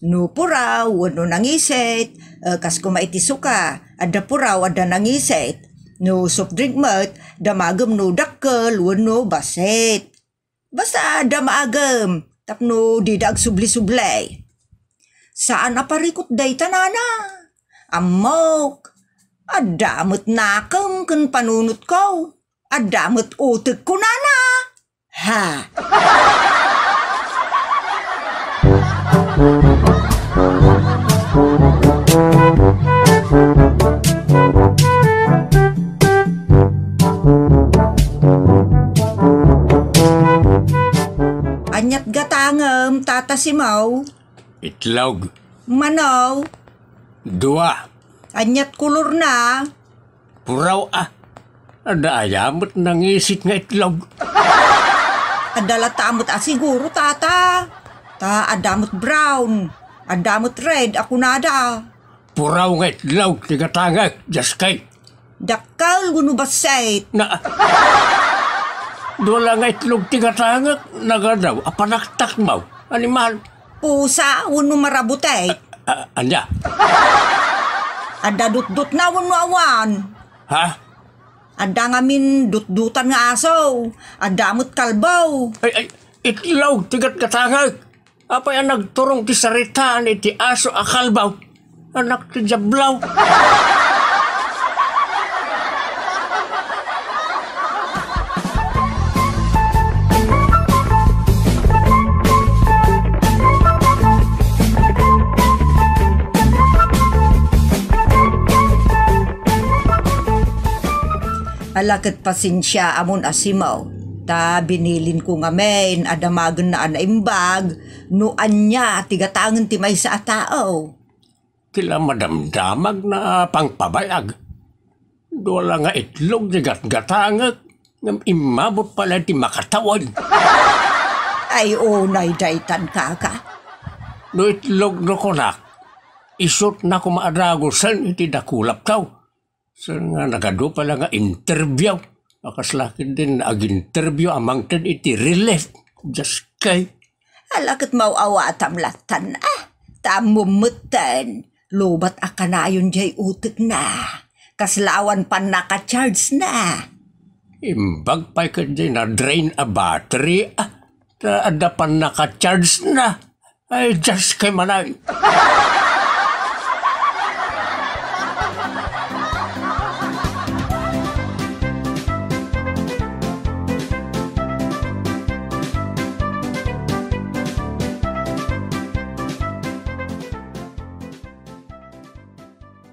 no puraw, wano nangiset, kas kumaiti suka, ada puraw, ada nangiset, no soft drink mat, damagam no dakkel, wano baset. Basta damagam, tapno didag subli-sublay. Saan aparikot day tanana? Amok, adamot nakam kan panunot ko. Adamot utek ko nana. Ha? Anyat gatangem tata simaw. Itlog. Manaw. 2. Anyat kulor na. Puraw Ada ayamot nangisit nga itlog. Adala tamot siguro tata. Ta adamot brown. Adamot red ako nada. Puraw nga itlog, tigatangag, jaskay. Dakal guno basait. Dola nga itlog tigatangag, nagadaw, apanaktak mo, animal. Pusa uno marabutay. Anya? Ada dut-dut na uno awan. Ha? Ada ngamin dut-dutan nga aso. Adamot kalbaw. Ay, itlog, tigat-katangag. Apa yan nagturong ti saritaan iti aso akalbaw. Anak ti jablaw. Alakat pasensya amon asimaw. Ta binilin ko nga men adamagan na anaimbag no anya tigatangan ti may sa tao. Tila madamdamag na pangpabayag. Dola nga itlog tigat-gatangag. Ngam imabot pala ti makatawan. Ay unay daytan kaka. No itlog no konak. Isot na kumaadagosan iti dakulap tao. Saan nga nagado pala nga interview. Akaslakin din na ag-interview amang ten iti relief. Just kay. Alakat mauawa tamlatan tamumutan. Lobat akanayon jay utek na. Kaslawan pan naka-charge na. Imbag pa'y ka dyan na drain a battery. Ada pan naka-charge na. Ay, just kay manay.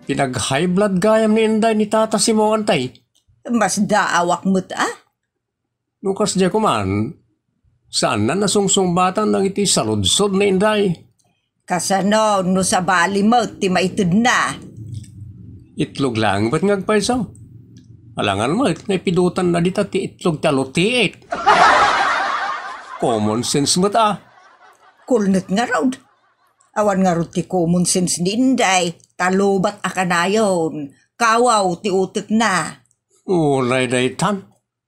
Pinag-high blood gayam ni Inday ni Tata si mo antay. Mas daawak mo't Nukas di ko man, Saan na nasungsungbatan ng iti saludsod na inday? Kasano no sa bali mo ti maitud na. Itlog lang ba't ngagpaisaw? Alangan mo, naipidutan na dita ti itlog talutiit. Common sense mo ta. Kulnit nga raw. Awan nga raw ti common sense ni Inday. Talubat akanayon. Kawaw ti utot na. Ulay daytan.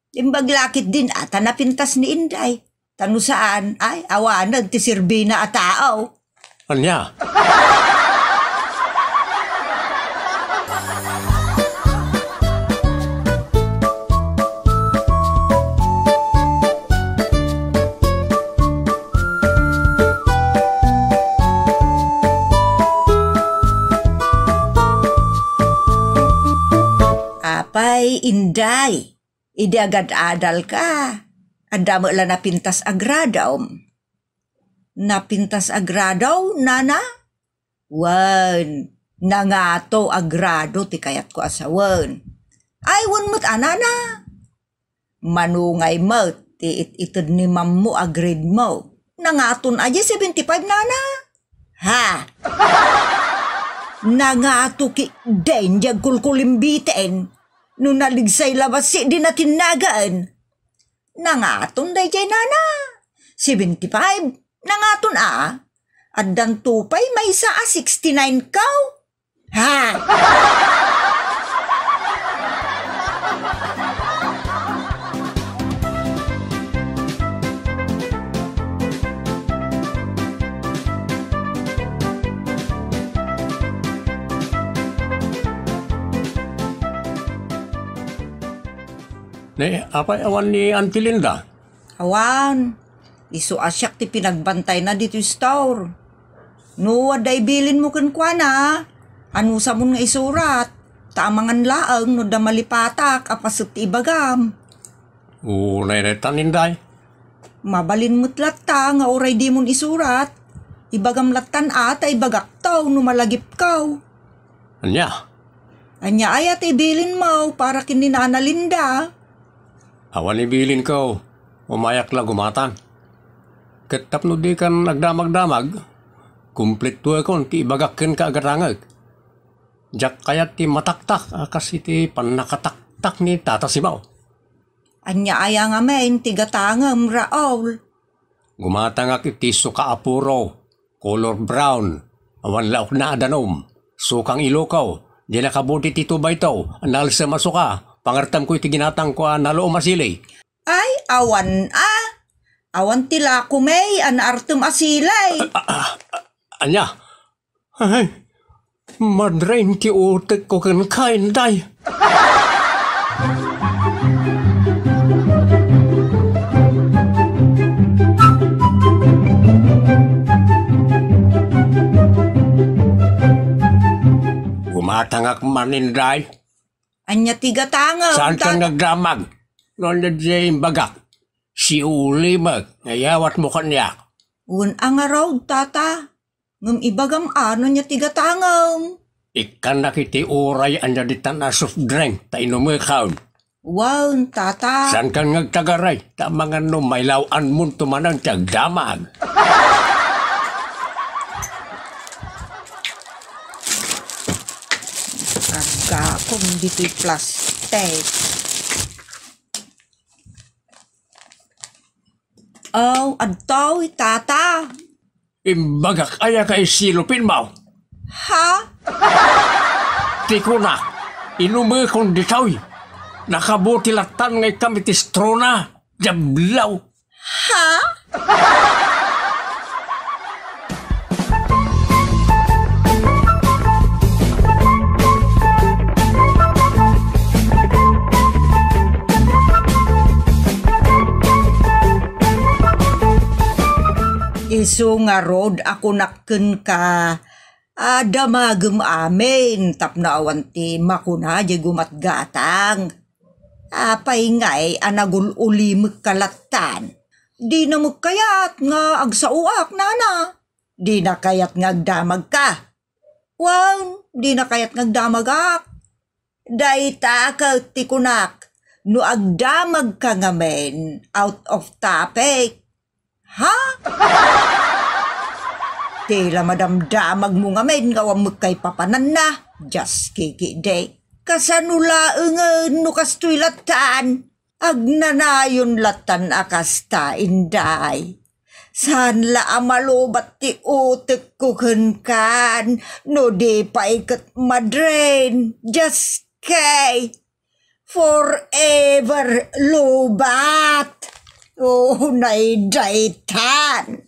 Imbaglakit din ata napintas ni Inday. Tano saan ay awanag ti sirbina a tao. Anya? Apay, Inday. Idi agad adal ka. Adamo la napintas agradaw. Napintas agradaw, nana? Wan, nangato agrado ti kayat ko asawan. Ay, wan mo't anana. Manungay mo, ti itid ni mammo agrade mo. Nangaton aja 75, nana. Ha? Nangato ki denjag kulkulimbitin. Nung naligsay labas si di na tinagaan. Nangaton day jay nana. 75. Nangaton Addang tupay may isa 69 kaw. Ha? Apay awan ni Auntie Linda. Awan. Isu asyak ti pinagbantay na dito store. No, waday bilin mo kan kwa na. Ano sa mo nga isurat. Taamangan laang no da malipatak apasot ti ibagam. Ulay daytan inday. Mabalin mo't latta nga oray di mon isurat. Ibagam latan ata ibagak taw no malagip kaw. Anya? Anya ayat ibilin mo para kini Nana Linda. Awan ibilin ko. Umayak la gumatan. Ketap no di kan nagdamag-damag. Kumplit tuwa kon ti ibagakin ka agarangag. Jak kayat ti mataktak akas iti panakataktak ni Tata Sibaw. Anya aya nga men tigatangam Raul. Gumatangak iti suka apuro. Color brown. Awan laok na adanom. Sukang ilokaw. Di nakabuti ti tubay taw. Anal sa masuka. Pangartam ko iti ginatang ko nalo masili. Ay, awan Awan tila kumay anartum asilay. Anya? Ay, madrain ti utek ko kan kain day. Gumatangak maninday. Anya tigatangam. Saan ka nagdamag? Noon na dyan bagak. Si uli mag. Ngayawat mo kanyak. Un ang araw, tata. Ngam ibagam ano niya tigatangam. Ikan nakiti uray anya ditan na soft drink. Ta inumikaw. Wow, tata. Saan ka nagtagaray? Ta mga numaylawan mo tumanang tiyagdamag. Aga kung dito'y plastic. Oh, adtaw, tata. Imbagak aya kay silupin mo. Ha? Ti ko na. Inumi kong ditaw. Nakabuti latan ngay kami ti strona. Jablaw. Ha? Isu nga rod ako nakken ka damagem amin tapna awan ti makuna di gumatgatang. Apay ngay anagul ulimik kalatan. Di na magkayat nga agsauak nana. Di na kayat nga agdamag ka. Wan, di na kayat nga agdamagak. Dayta ka ti kunak no agdamag ka ngamen out of topic. Ha? Tila madamdamag mo nga men nga wamag kay papanan na. Just kiki day. Kasanula no kastoy latan. Agnanayon latan akasta inday. Saan la amalobat ti utek ko kan. No di pa ikat madren. Just kay. Forever lobat. Oh, naidaytan.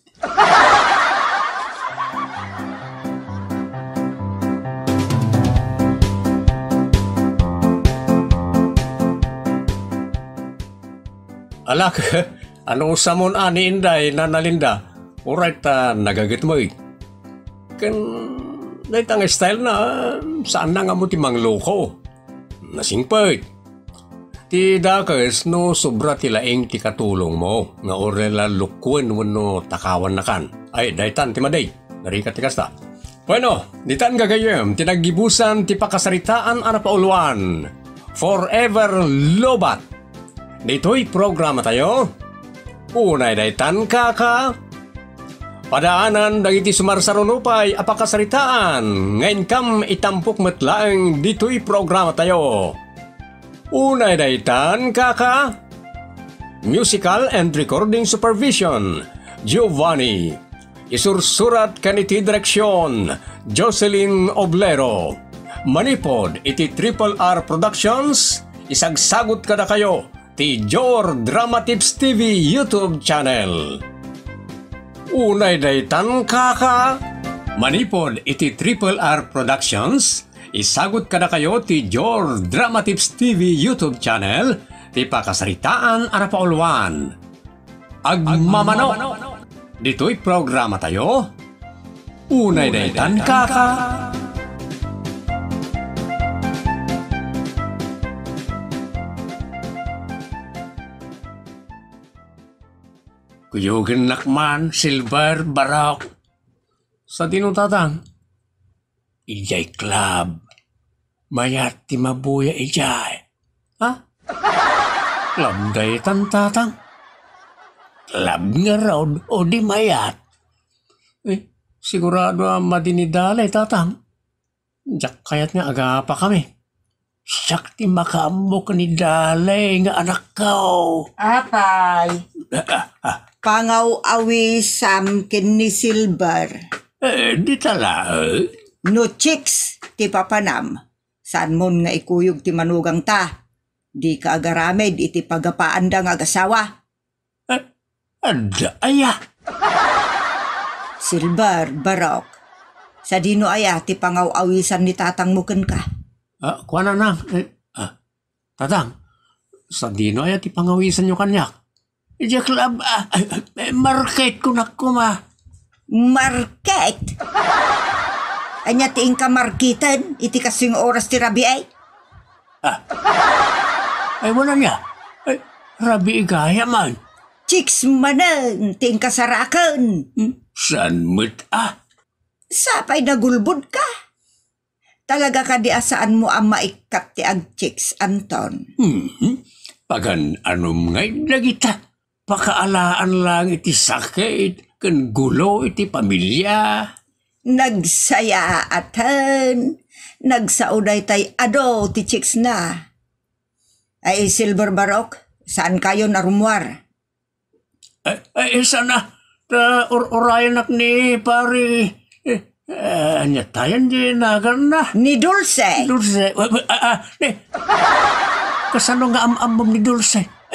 Alak, ano samon ani inday na nalinda? Alright, nagagit mo eh. Kan, naitang style na saan na nga mo timang loko. Nasingpay. Ti dakas no sobra tilaing ti katulong mo. Nga orela lukwen no takawan na kan. Ay, daytan ti maday. Narika ti kasta. Bueno, ditan gagayem, tinagibusan ti pakasaritaan ana pauluan. Forever Lobat. Dito'y programa tayo. Unay daytan kaka. Padaanan dagiti sumarsarunupay apakasaritaan. Ngayon kam itampok matlaeng dito'y programa tayo. Unay daytan kaka. Musical and recording supervision, Giovanni. Isursurat kaniti direksyon, Jocelyn Oblero. Manipod iti Triple R Productions. Isagsagot kada kayo ti Jor Drama Tips TV YouTube channel. Unay daytan kaka. Manipod iti Triple R Productions. Isagot kada kayo ti Jor Drama Tips TV YouTube channel. Ti pakasaritaan ara pauluan. Agmamano. Dito'y programa tayo. Unay daytan kaka. Kuyugin nakman, Silver, Barok. Sa dinutatang, ijay club. Mayat ti mabuya ijay. Ha? Club day tantatang. Club nga raw o di mayat. Sigurado ang madinidalay tatang. Diyak kayat nga agapa kami. Siyak ti makaambok ni dalay nga anak ko. Apay. Pangaw-awi samkin ni Silver. Di tala. No chicks ti papanam. Saan mon nga ikuyog ti manugang ta. Di ka agaramed iti pagapaanda nga agasawa. Ada aya. Silver, Barok. Sa dino aya ti pangaw-awisan ni tatang muken ka. Kuha na. Tatang, sa dino aya ti pangawisan nyo kanyak. Ija club, market ko na kuma. Market? Anya ti ka marketan, iti kasing oras ti rabi ay? Ay wala niya. Ay, rabi igaya man. Chicks manan, ti kasarakan. San mo't Sapay nagulbod ka. Talaga ka di asaan mo ang maikat ti ag chicks, Anton. Pagan anom ngay lagita. Pakaalaan lang iti sakit, kan gulo iti pamilya. Nagsaya atan, nagsauday tay ado ti chicks na. Ay Silver, Barok, saan kayo narumwar? Ay sana, orayan ak ni pari. Anya tayan di nagan na. Ni Dulce. Dulce, kasano nga amam ni Dulce?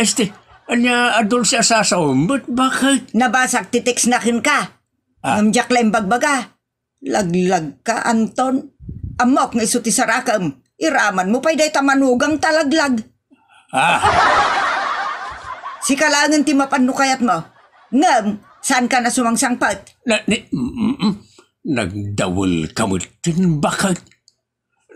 Anya Dulce asasaw, but bakit? Nabasak ti text nakin ka. Amjak lang bagbaga. Laglag ka, Anton. Amok nga iso ti sarakam. Iraman mo pa'y day tamanugang talaglag. Si kalangan ti mapanukayat mo. Ngam, saan ka na sumangsangpat? Nagdawal kamutin bakit?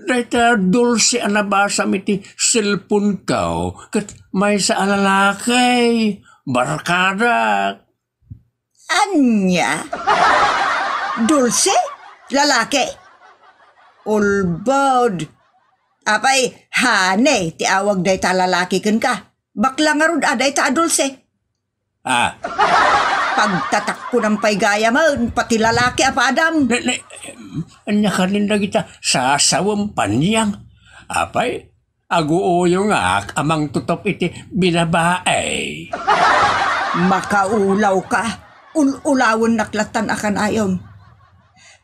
Dahita Dulce anabasa miti cellphone kao kat may sa alalakay, barkada. Anya? Dulce? Lalaki? Ulbod. Apay, hane, ti awag day ta lalaki kan ka. Bakla nga rod aday ta Dulce. Pagtatak ko ng paygaya man, pati lalaki apadam. Anya kaninda kita sasawang panyang. Apay, aguoyo nga amang tutop iti binabae. Makaulaw ka, ulawon naklatan akan ayon.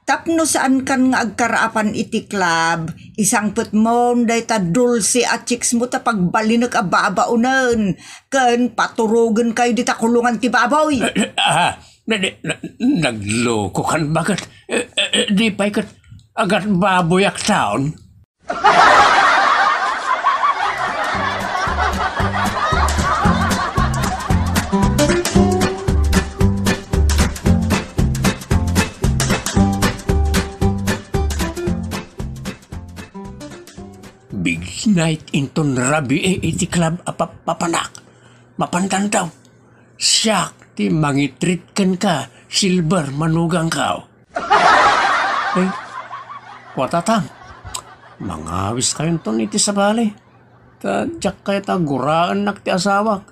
Tapno saan kan nga agkaraapan iti club, isang put mo, day ta dulce at chicks mo ta pagbalinag ababaunan. Kan paturugan kayo di ta kulungan ti baboy. Nagloko kan bagat. Di pa'y kat agat baboy ak taon. Big night inton rabi iti club papanak. Mapantan daw. Siyak ti mangitrit ken ka, silver manugang kao. Eh, watatang. Mangawis kayon ton iti sabali. Tadyak kaya ta guraan nak ti asawak.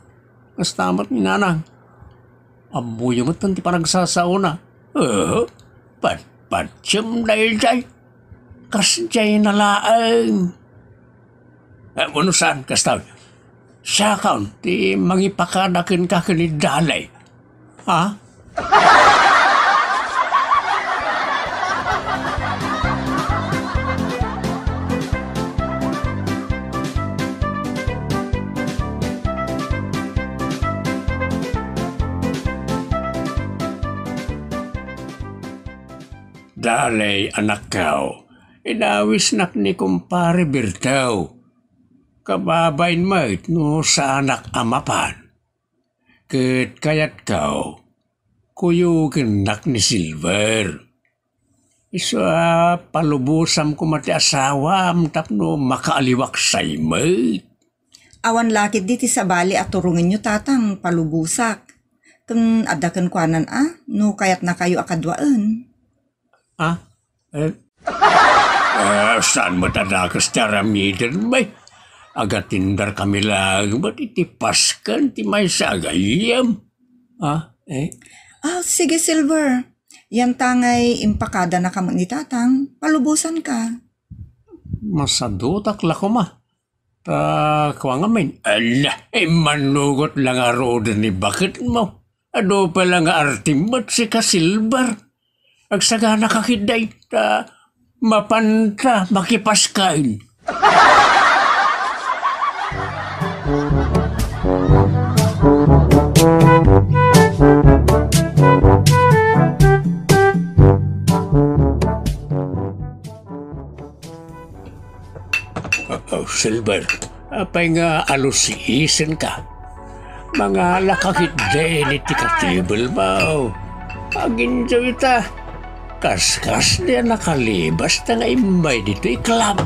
Kastamat ni nanang. Abuyo mo ton ti panagsasauna. Patpatsam dahil jay. Kasjay na laang. Unusan, kastaw. Siya kaon, ti mangipakadakin ka kanidalay. Ha? Dalay, anak kao. Inawis nak ni kumpare Birtaw. Kababain mait no sa anak amapan. Ket kayat kau, kuyukin nak ni Silver. Isa palubusam ko mati asawam tapno makaaliwak say mait. Awan lakit diti sa bali at turungin nyo tatang palubusak. Kung adakan kwanan no kayat na kayo akadwaan. Saan matadakas taramidan bay? Agatindar kami lang, ba't itipaskan ti may sagayam? Sige Silver. Yan tangay impakada na kamang ni tatang, palubusan ka. Masadutak lako ma. Kwa nga min. Manugot lang aroda ni bakit mo. Ado pala nga artimot si Kasilbar. Agsagana kakiday, mapanta, makipaskain. Silver, apay nga alusiisen ka. Mga lakakit din iti katibel mo. Aginjo ita. Kaskas niya nakalibas na nga imay dito iklab.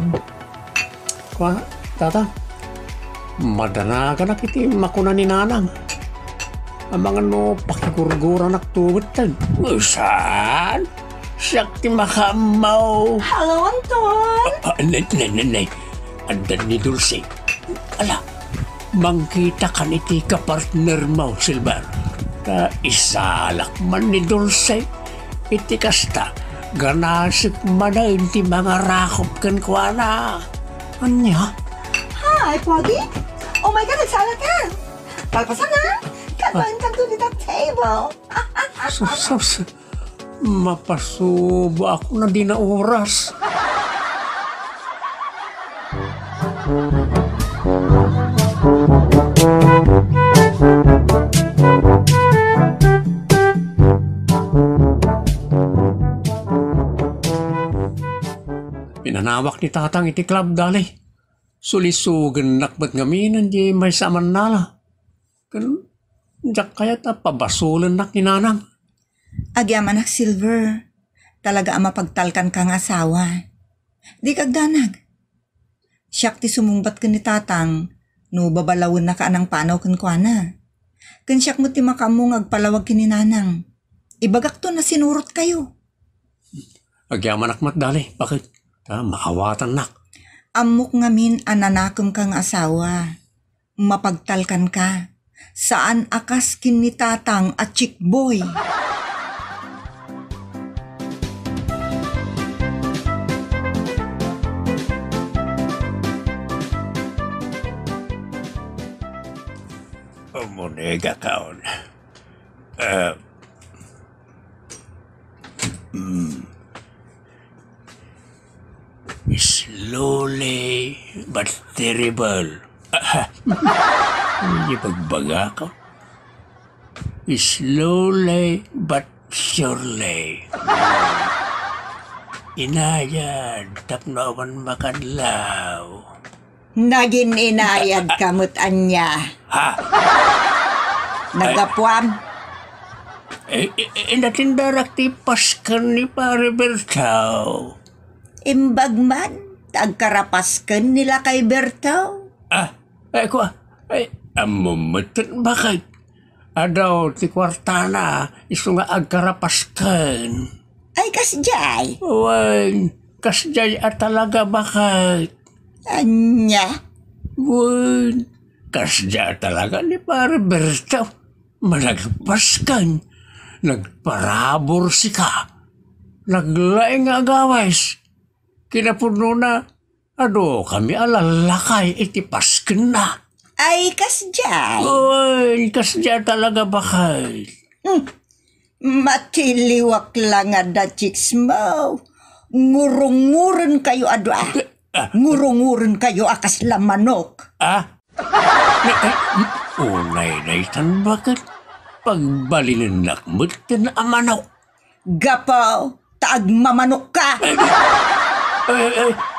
Kwa, tata, madana ka na kiti makuna ni nanang. Ang mga no pakigurgura naktubutan. Saan? Siyak ti makamaw. Hello, Anton! Nay. Andan ni Dulce. Ala, mangkita ka niti kapartner mo, Silver. Isalak man ni Dulce. Iti kasta, ganasik man na inti mga rakop kan kwa na. Anya? Hi, Poggy! Oh my God, nagsala ka! Palpasan na! Kabahan ka to dito table! Mapasubo ako na di na oras. Pinanawak ni tatang iti club dali. Sulisugan nakbat ngaminan di may saman nala. Kan, jak kaya ta pabasulan nak ni nanang. Agyaman nak Silver. Talaga ang mapagtalkan kang asawa. Di kagdanag. Siyak ti sumumbat ka ni tatang. No babalawin na ka anang panaw kan kwa na. Kan siyak mo ti makamong agpalawag kininanang. Ibagak to na sinurot kayo. Agyaman akmat dali. Bakit? Maawatan nak. Amok ngamin ananakom kang asawa. Mapagtalkan ka. Saan akas kin ni tatang at chickboy? Umunega kaon. Slowly but terrible. Hindi pagbaga ko. Slowly but surely. Inayad, tapnawan makadlaw. Naging inayad kamot anya. Ha? Nagapuam. Inatindarak ti paskan ni Pare Bertao. Imbagman, tagkarapasken nila kay Berto. Amumatan bakit? Adaw ti kwartana, iso nga agkarapaskan. Ay kasjay. Wan, kasjay at talaga bakit? Anya. Wan, kasjay talaga ni Pare Bertao. Managpaskan, nagparabor si ka, naglaing agawais. Kinapuno na, kami alalakay, itipaskan na. Ay kasjay. Uy, kasya talaga bakit? Matiliwak lang ada chicks mo. Ngurunguren kayo ado Ngurunguren kayo akas lamanok. Unay tan bakit? Pagbalinin nakmut ka na amanok. Gapaw, taag mamanok ka.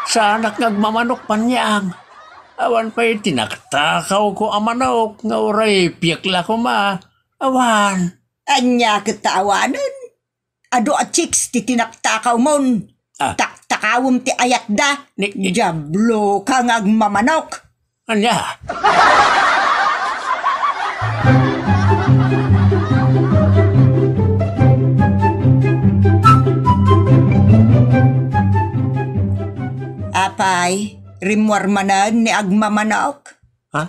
Sanak nagmamanok panyang. Awan pa'y tinaktakaw ko amanok. Nga uray, piyakla ko ma. Awan. Anya katawanan. Ado at chicks ti tinaktakaw mon. Taktakawom ti ayat da. Jablo ka ngagmamanok. Anya? Apay, rimwar manan ni agmamanok. Ha?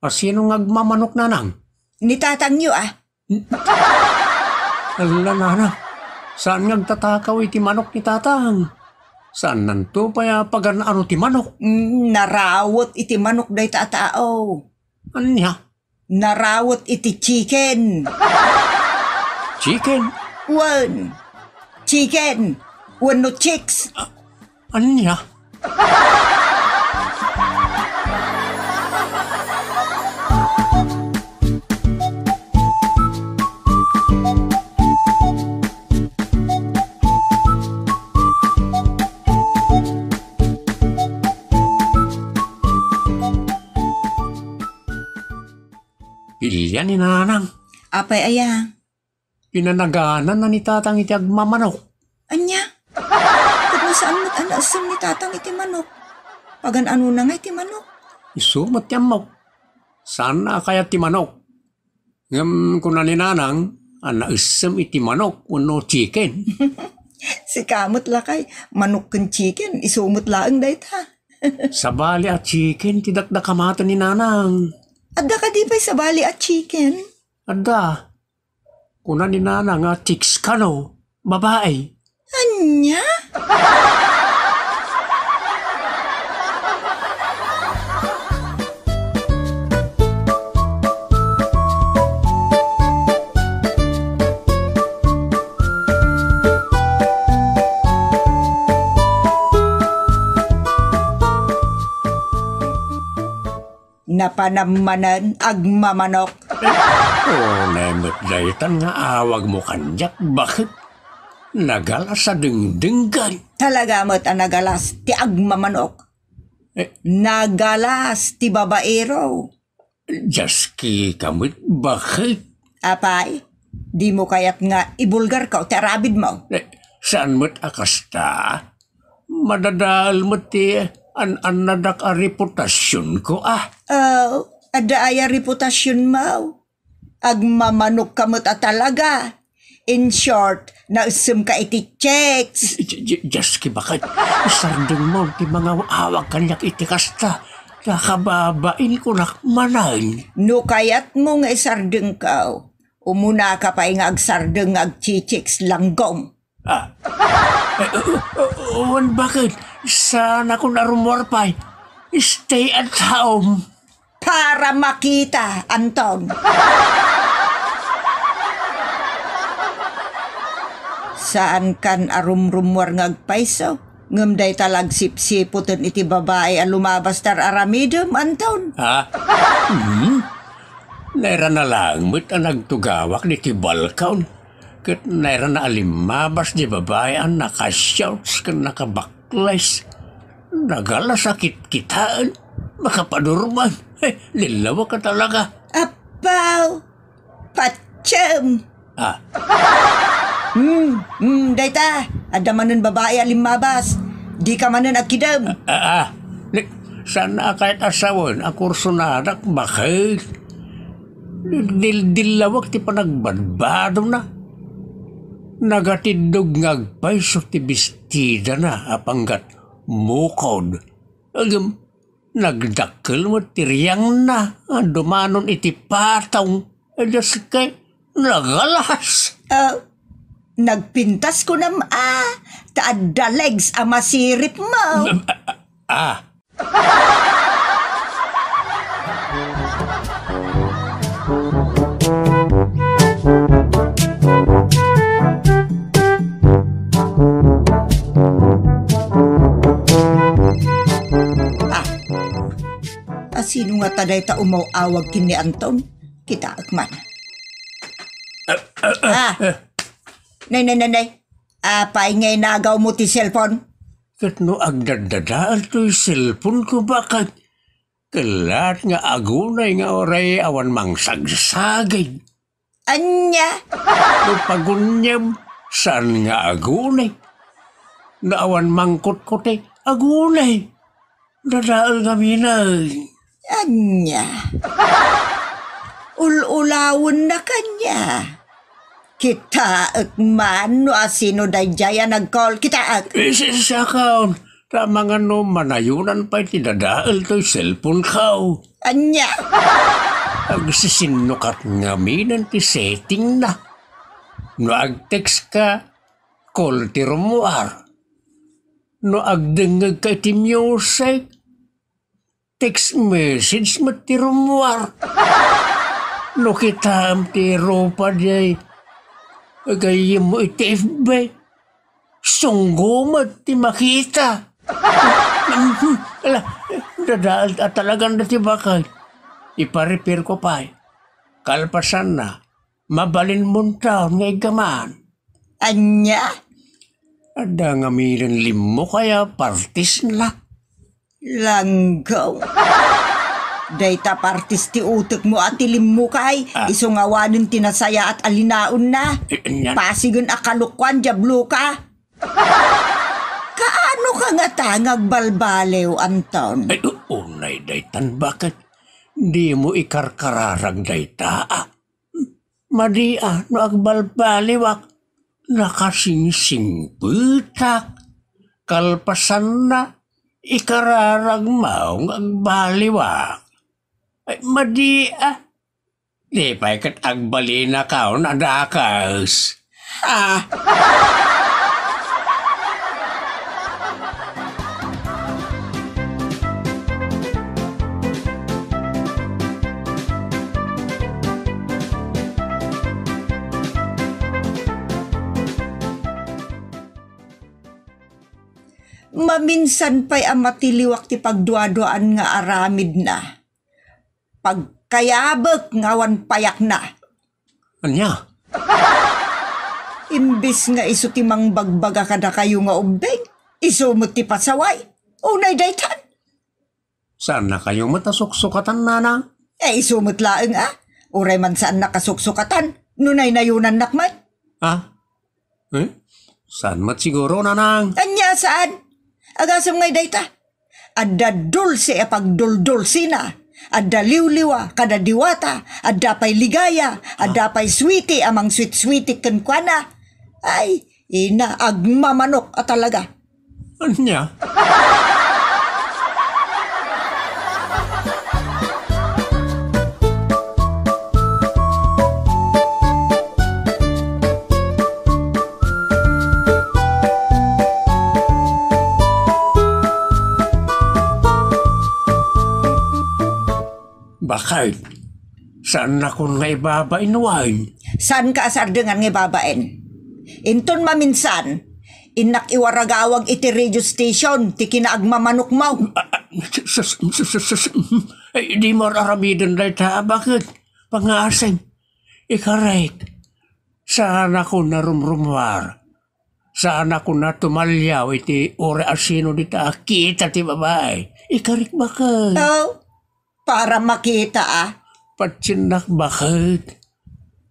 Sino ngagmamanok na nang? Ni tatang nyo Ala nanang, saan ngagtatakaw iti manok ni tatang? Saan nanto pa pagan ano ti manok? Narawot iti manok day tatao. Anya? Narawot iti chicken. Chicken? One. Chicken. One no chicks. Anya? Pilya ni nanang. Apay aya? Pinanaganan na ni tatang iti agmamanok. Anya? Kung saan mo't anasam ni tatang iti manok? Pagan ano na nga iti manok? Isumat yan mo. Saan na kaya ti manok? Ngam kuna ni nanang, anaisam iti manok, uno chicken. Si kamot lakay, manok kan chicken, isumot laang day ta. Sabali at chicken, tidakda kamata ni nanang. Adda ka di pa'y sabali at chicken? Adda. Kuna ni nanang nga chicks kano, babae. Anya? Napanamanan agmamanok. Nemot daytan nga awag mo kanyak, bakit? Nagalas sa dingdinggan. Talaga mo't ang nagalas ti agmamanok. Nagalas ti babaero. Jaski kamit, bakit? Apay, di mo kaya't nga ibulgar ka o ti arabid mo. Saan mo't akasta? Madadal mo ti nadak a reputasyon ko Ada aya reputasyon mo. Agmamanok ka mo't talaga. In short, nausum ka iti checks. Jaski bakit? Isardeng mo ti mga awag kanyak iti kasta. Nakababain ko na manan. No kayat mo nga isardeng ka, umuna ka pa nga agsardeng agchichiks langgong. Bakit? Sana ko narumorpay. Stay at home. Para makita, Anton. Saan kan arumrumwar ngagpaiso? Ngamday talag sipsiputan iti babae a lumabas tar aramidom, Anton. Naira na lang mo't ang nagtugawak ni Tibalkaon. Kat naira na alimabas di babae ang nakashouts ka nakabaklas. Nagala sakit kitaan. Makapadurman. Lilawa ka talaga. Apaw! Patsyam! Dayta, ada manan babae alimabas. Di ka manan agkidam. Sana kahit asawon, ang kurso na anak, bakit? Dilawag ti panagbadbado na. Nagatidog ngagpay so ti bestida na apanggat mukod. Agam, nagdakkel mo tiriyang na. Dumanon iti patong. Adas kay nagalas. Nagpintas ko na taadda legs ang masirip mo. Sino nga taday ta umawawag kini Anton? Kita akman. Nay. Paingay nagaw mo ti cellphone? Kat no agdadadaan to'y cellphone ko bakit? Kalat nga agunay nga oray awan mang sagsagay. Anya? No pagunyam, saan nga agunay? Naawan mang kutkote, agunay. Dadaal kami na. Anya? Ululawon na kanya. Kita man no asino dayjaya nag-call kita Siya kaon. Tama nga no manayunan pa iti dadaal to'y cellphone kao. Anya? Agsisinukat nga minan ti setting na. No ag-text ka, call ti rumuar. No agdengag ka iti music, text message mo ti rumuar. No kita am ti ropa jay, agayim mo iti FB, sunggo mo ti makita. Dadaal at talagang dati bakay. Ipa-repair ko pa. Kalpasan na, mabalin mong taon nga igaman. Anya? Ada nga miran limo kaya partis na. Langgaw. Dayta partis ti utok mo at ilim mo kay. Isungawanin tinasaya at alinaon na. Pasigun akalukwan, jablo ka. Kaano ka nga tangag balbalew, Anton? Ay, unay daytan, bakit? Di mo ikarkararag dayta. Madia, no agbalbaliwak, nakasingsing butak. Kalpasan na, ikararag maong agbaliwak. Ay, madia. Di pa ikat agbali na kaon adakas. Maminsan pa'y amatiliwak ti pagduaduan nga aramid na. Pagkayabak ngawan payak na. Anya? Imbis nga iso ti mang bagbaga kada kayo nga umbeng, iso mo ti pasaway. Unay daytan. Saan na kayo matasuksukatan, nana? Iso mo't laeng Uray man saan nakasuksukatan, nunay nayunan nakman. Saan mat siguro, nanang? Anya saan? Agasam ngay dayta. Adda dulce pagduldulsi na. Adda liwliwa kada diwata. Adda pa'y ligaya. Adda pa'y sweetie amang sweet-sweetie kenkwana. Ay, ina agmamanok talaga. Anya? Bakit? Saan ako nga ibabainuan? Saan ka asar dengan nga babaen? Inton maminsan, inak iwaragawag iti radio station, ti kinaagmamanok mo. Ay, di mo raramidan na ita. Bakit? Pangasing. Ikarek. Saan ako narumrumwar? Saan ako na tumalyaw iti ore asino dita kita ti babae? Ikarek bakit? Oh, para makita Patsinak bakit?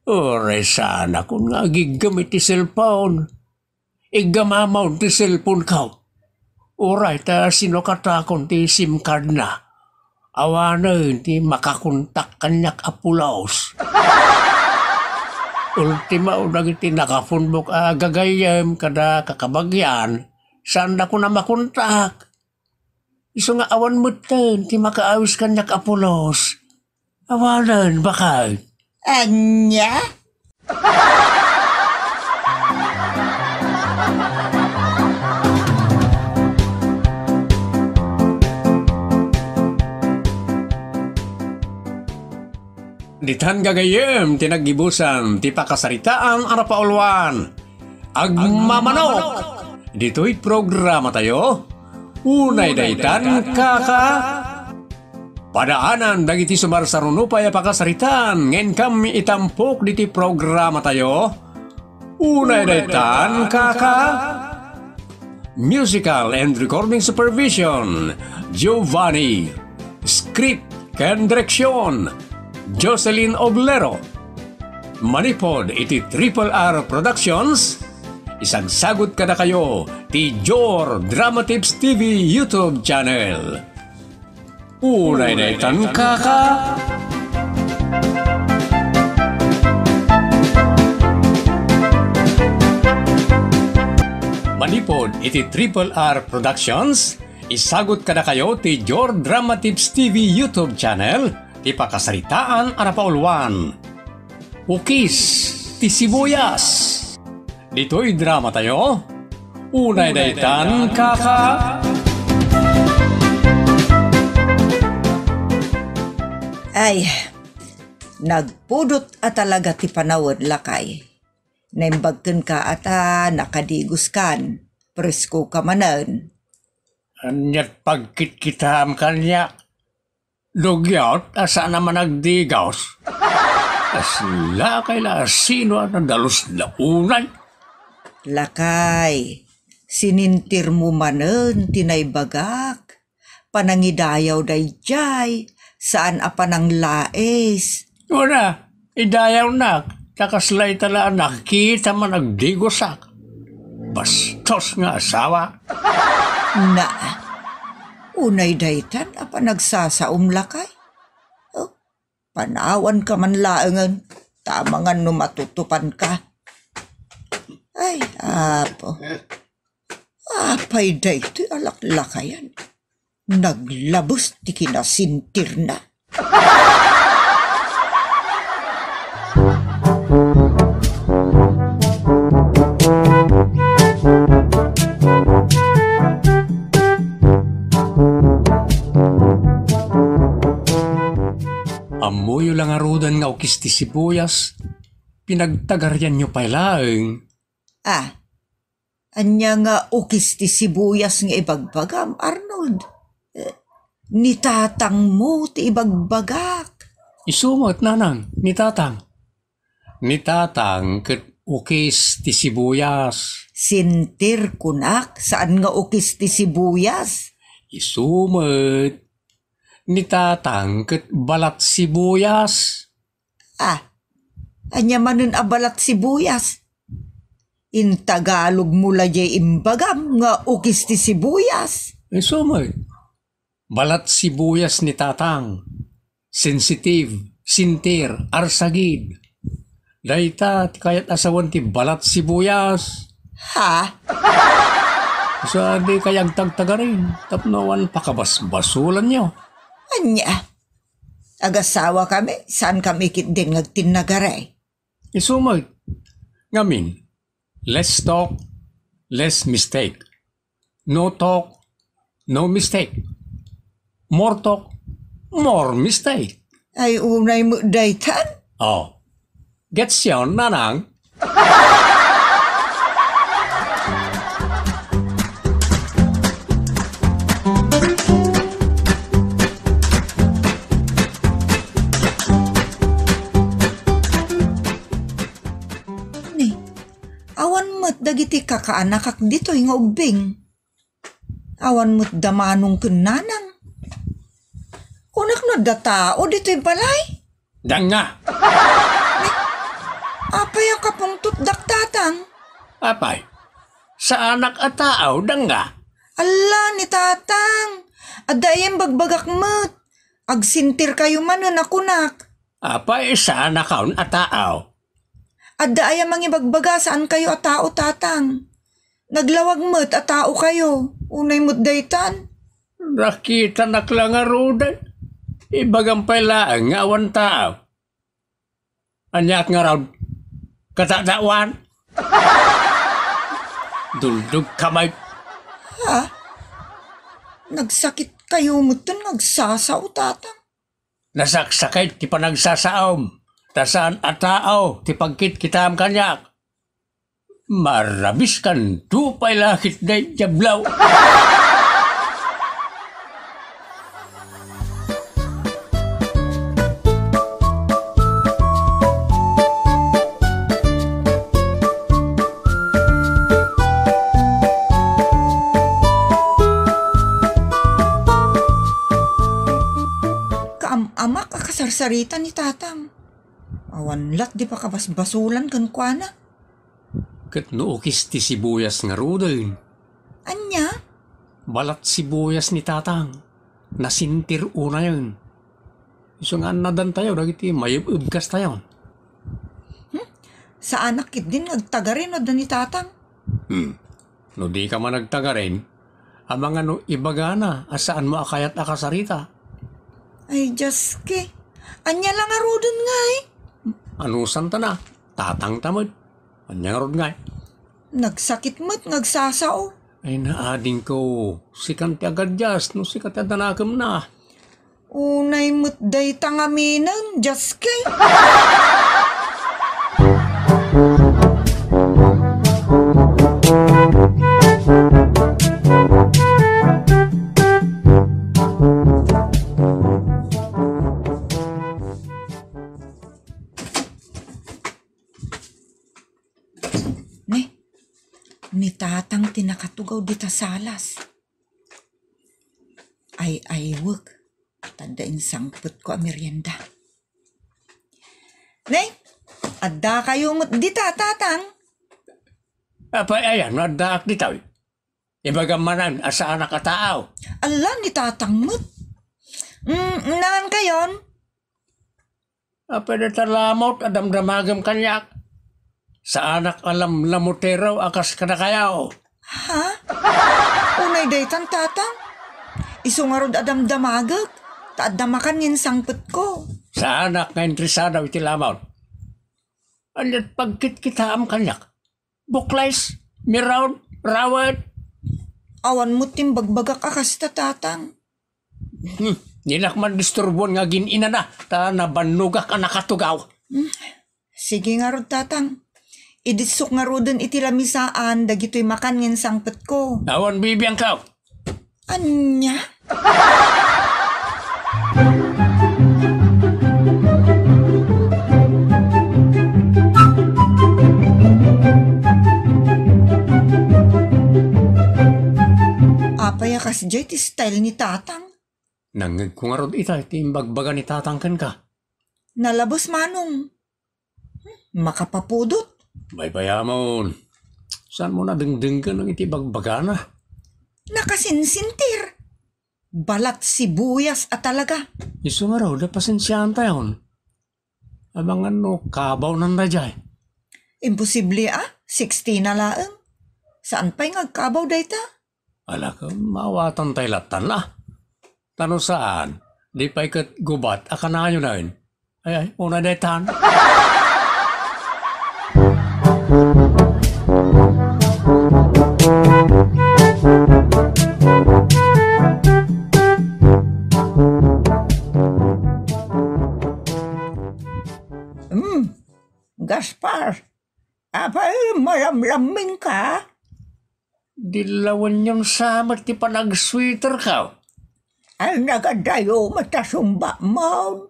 Ore saan ako nga gigamit ti cellphone? Igamamaw ti cellphone ka. Oray ta sino katakon ti SIM card na. Awanan ti makakontak kanyak apulaos. Ultima unang iti nakapunbok gagayem kada kakabagyan. Saan ako na makontak? Iso nga awan mo ti makaawis kanyak apulos. Awanan, bakit? Anya? Ditan gagayem tinagibusan ti pakasaritaan arapaulwan. Agmamanok! Dito'y programa tayo. Unay daytan kaka padaanan dagiti sumarsarunupay a pakasaritaan ngem kami itampok diti programa tayo. Unay daytan kaka musical and recording supervision Giovanni. Script ken direksyon Jocelyn Oblero. Manipod iti Triple R Productions. Isang sagot kada kayo ti Jor Drama Tips TV YouTube channel. Unay na itan kaka. Manipod iti Triple R Productions. Isagot kada kayo ti Jor Drama Tips TV YouTube channel. Ti pakasaritaan arapaulwan. Ukis ti sibuyas. Dito'y drama tayo. Unay daytan kaka. Ay, nagpudot talaga ti panawad lakay. Naimbagken ka nakadigos kan. Presko ka manan. Anyat pagkit-kitam kanya. Dugyot, asa naman nagdigaws? Asla kaila sino ang nadalos na unay? Lakay, sinintir mo manen tinaybagak. Panangidayaw dayjay, saan apanang laes. Una, idayaw na. Kakaslay tala nakita man nagdigosak. Bastos nga asawa. Na, unay daytan apa nagsasaum lakay? Oh, panawan ka man laengan, tamangan no matutupan ka. Ay, apo. Apay dayto alaklakayan. Naglabos ti kinasintir na. Amoyo lang arudan nga ukis ti sibuyas. Pinagtagaryan nyo pa'y laeng. Anya nga ukis ti sibuyas nga ibagbagam, Arnold. Nitatang mo ti ibagbagak. Isumot nanang, nitatang. Nitatang ket ukis ti sibuyas. Sintir kunak, saan nga ukis ti sibuyas? Isumot. Nitatang ket balat sibuyas. Anya manen abalat sibuyas. In Tagalog mula jay imbagam nga ukis ti sibuyas. Isumot. Balat sibuyas ni tatang. Sensitive, sintir, arsagid. Dayta, kayat asawan ti balat sibuyas. So, di kayag tagtagarin. Tapnawan pakabasbasulan nyo. Anya, agasawa kami, saan kami kit din nagtinagaray? Isumot. Ngamin, less talk, less mistake. No talk, no mistake. More talk, more mistake. Ay unay mo daytan. Oh, gets yon, nanang? Ni, awan mo't dagiti kakaanak dito'y nga ubing. Awan mo't damanong kunanang. Kunak no da tao dito'y balay. Danga! Apay ang kapungtot daktatang. Apay, sa anak at tao, danga. Ala ni tatang. Adayem bagbagak mo't. Agsintir kayo man na kunak. Apay, sa anak kaon at tao. Adda ayam ang ibagbaga saan kayo at tao tatang. Naglawag mo't at tao kayo. Unay mo't daytan. Nakita na lang nga rodan. Ibagang pailaan nga awan tao. Anyak nga raw, katadaan. Duldog kamay. Ha? Nagsakit kayo mo't dun nagsasaw tatang. Nasaksakay ti panagsasaom. Tasaan at tao ti pagkit kitam kanyak. Marabis kan tupay lakit na jablaw. Kaam-amak akasarsarita ni tatang. Awanlat di pa kabasbasulan kan kuana. Kat nuukis ti sibuyas nga rudoy. Anya? Balat sibuyas ni tatang. Nasintir una yun. Iso nga nadan tayo, dagiti mayubkas tayo. Sa anak kit din nagtagarin o ni tatang. No di ka man nagtaga rin, amang ano ibagana, asaan mo akayat akasarita. Ay, Jaske. Anya lang arudon nga eh. Anusan ta na, tatang tamad. Anyang rod nga. Nagsakit mo't nagsasao. Ay naading ko, sikan ti agad jas, no sikat ti adanakam na. Unay mo't day tangaminan, Jaske. Ni tatang tinakatugaw di ta salas. Ay, wag. Tadain sangput ko a merienda. Nay, adda kayo mo't di ta tatang. Apay ayan, nadaak di tayo. Ibagamanan, asa anak at tao. Ala, ni tatang mo't. Naan kayon? Apay na talamot, adamdamagam kanyak. Sa anak alam lamutero akas ka na kayaw. Ha? Unay daytan tatang? Iso nga rod adamdamagag. Taadamakan yin sangput ko. Sa anak nga intrisada iti lamot. Alit pagkit kita am kanyak. Buklays, miraw, rawad. Awan mo timbagbagak akas ta tatang. Ninak man disturbon nga ginina na. Ta nabanugak ka nakatugaw. Sige nga rod tatang. Idisok nga rodon iti lamisaan, dagito'y makan ngin sangpet ko. Awan bibiyang ka. Anya? Apaya kasi dyan iti style ni tatang. Nangag ko nga rod ita, iti imbagbaga ni tatang kan ka. Nalabos manong. Makapapudot. May bayamon. Saan mo na dingding ka ng iti bagbaga na? Nakasinsintir. Balat sibuyas at talaga. Iso nga raw, da pasensyahan tayo. Abang ano, kabaw ng rajay. Imposible 60 na laang. Saan pa'y ngagkabaw dayta? Ala ka, mawatan tayo latan na. Tano saan? Di pa'y kat gubat, akanayo na yun. Ay, una daytan. Gaspar, apay malamlaming ka? Dilawan yung samat ti panag-sweater ka. Ay nagadayo matasumba mo.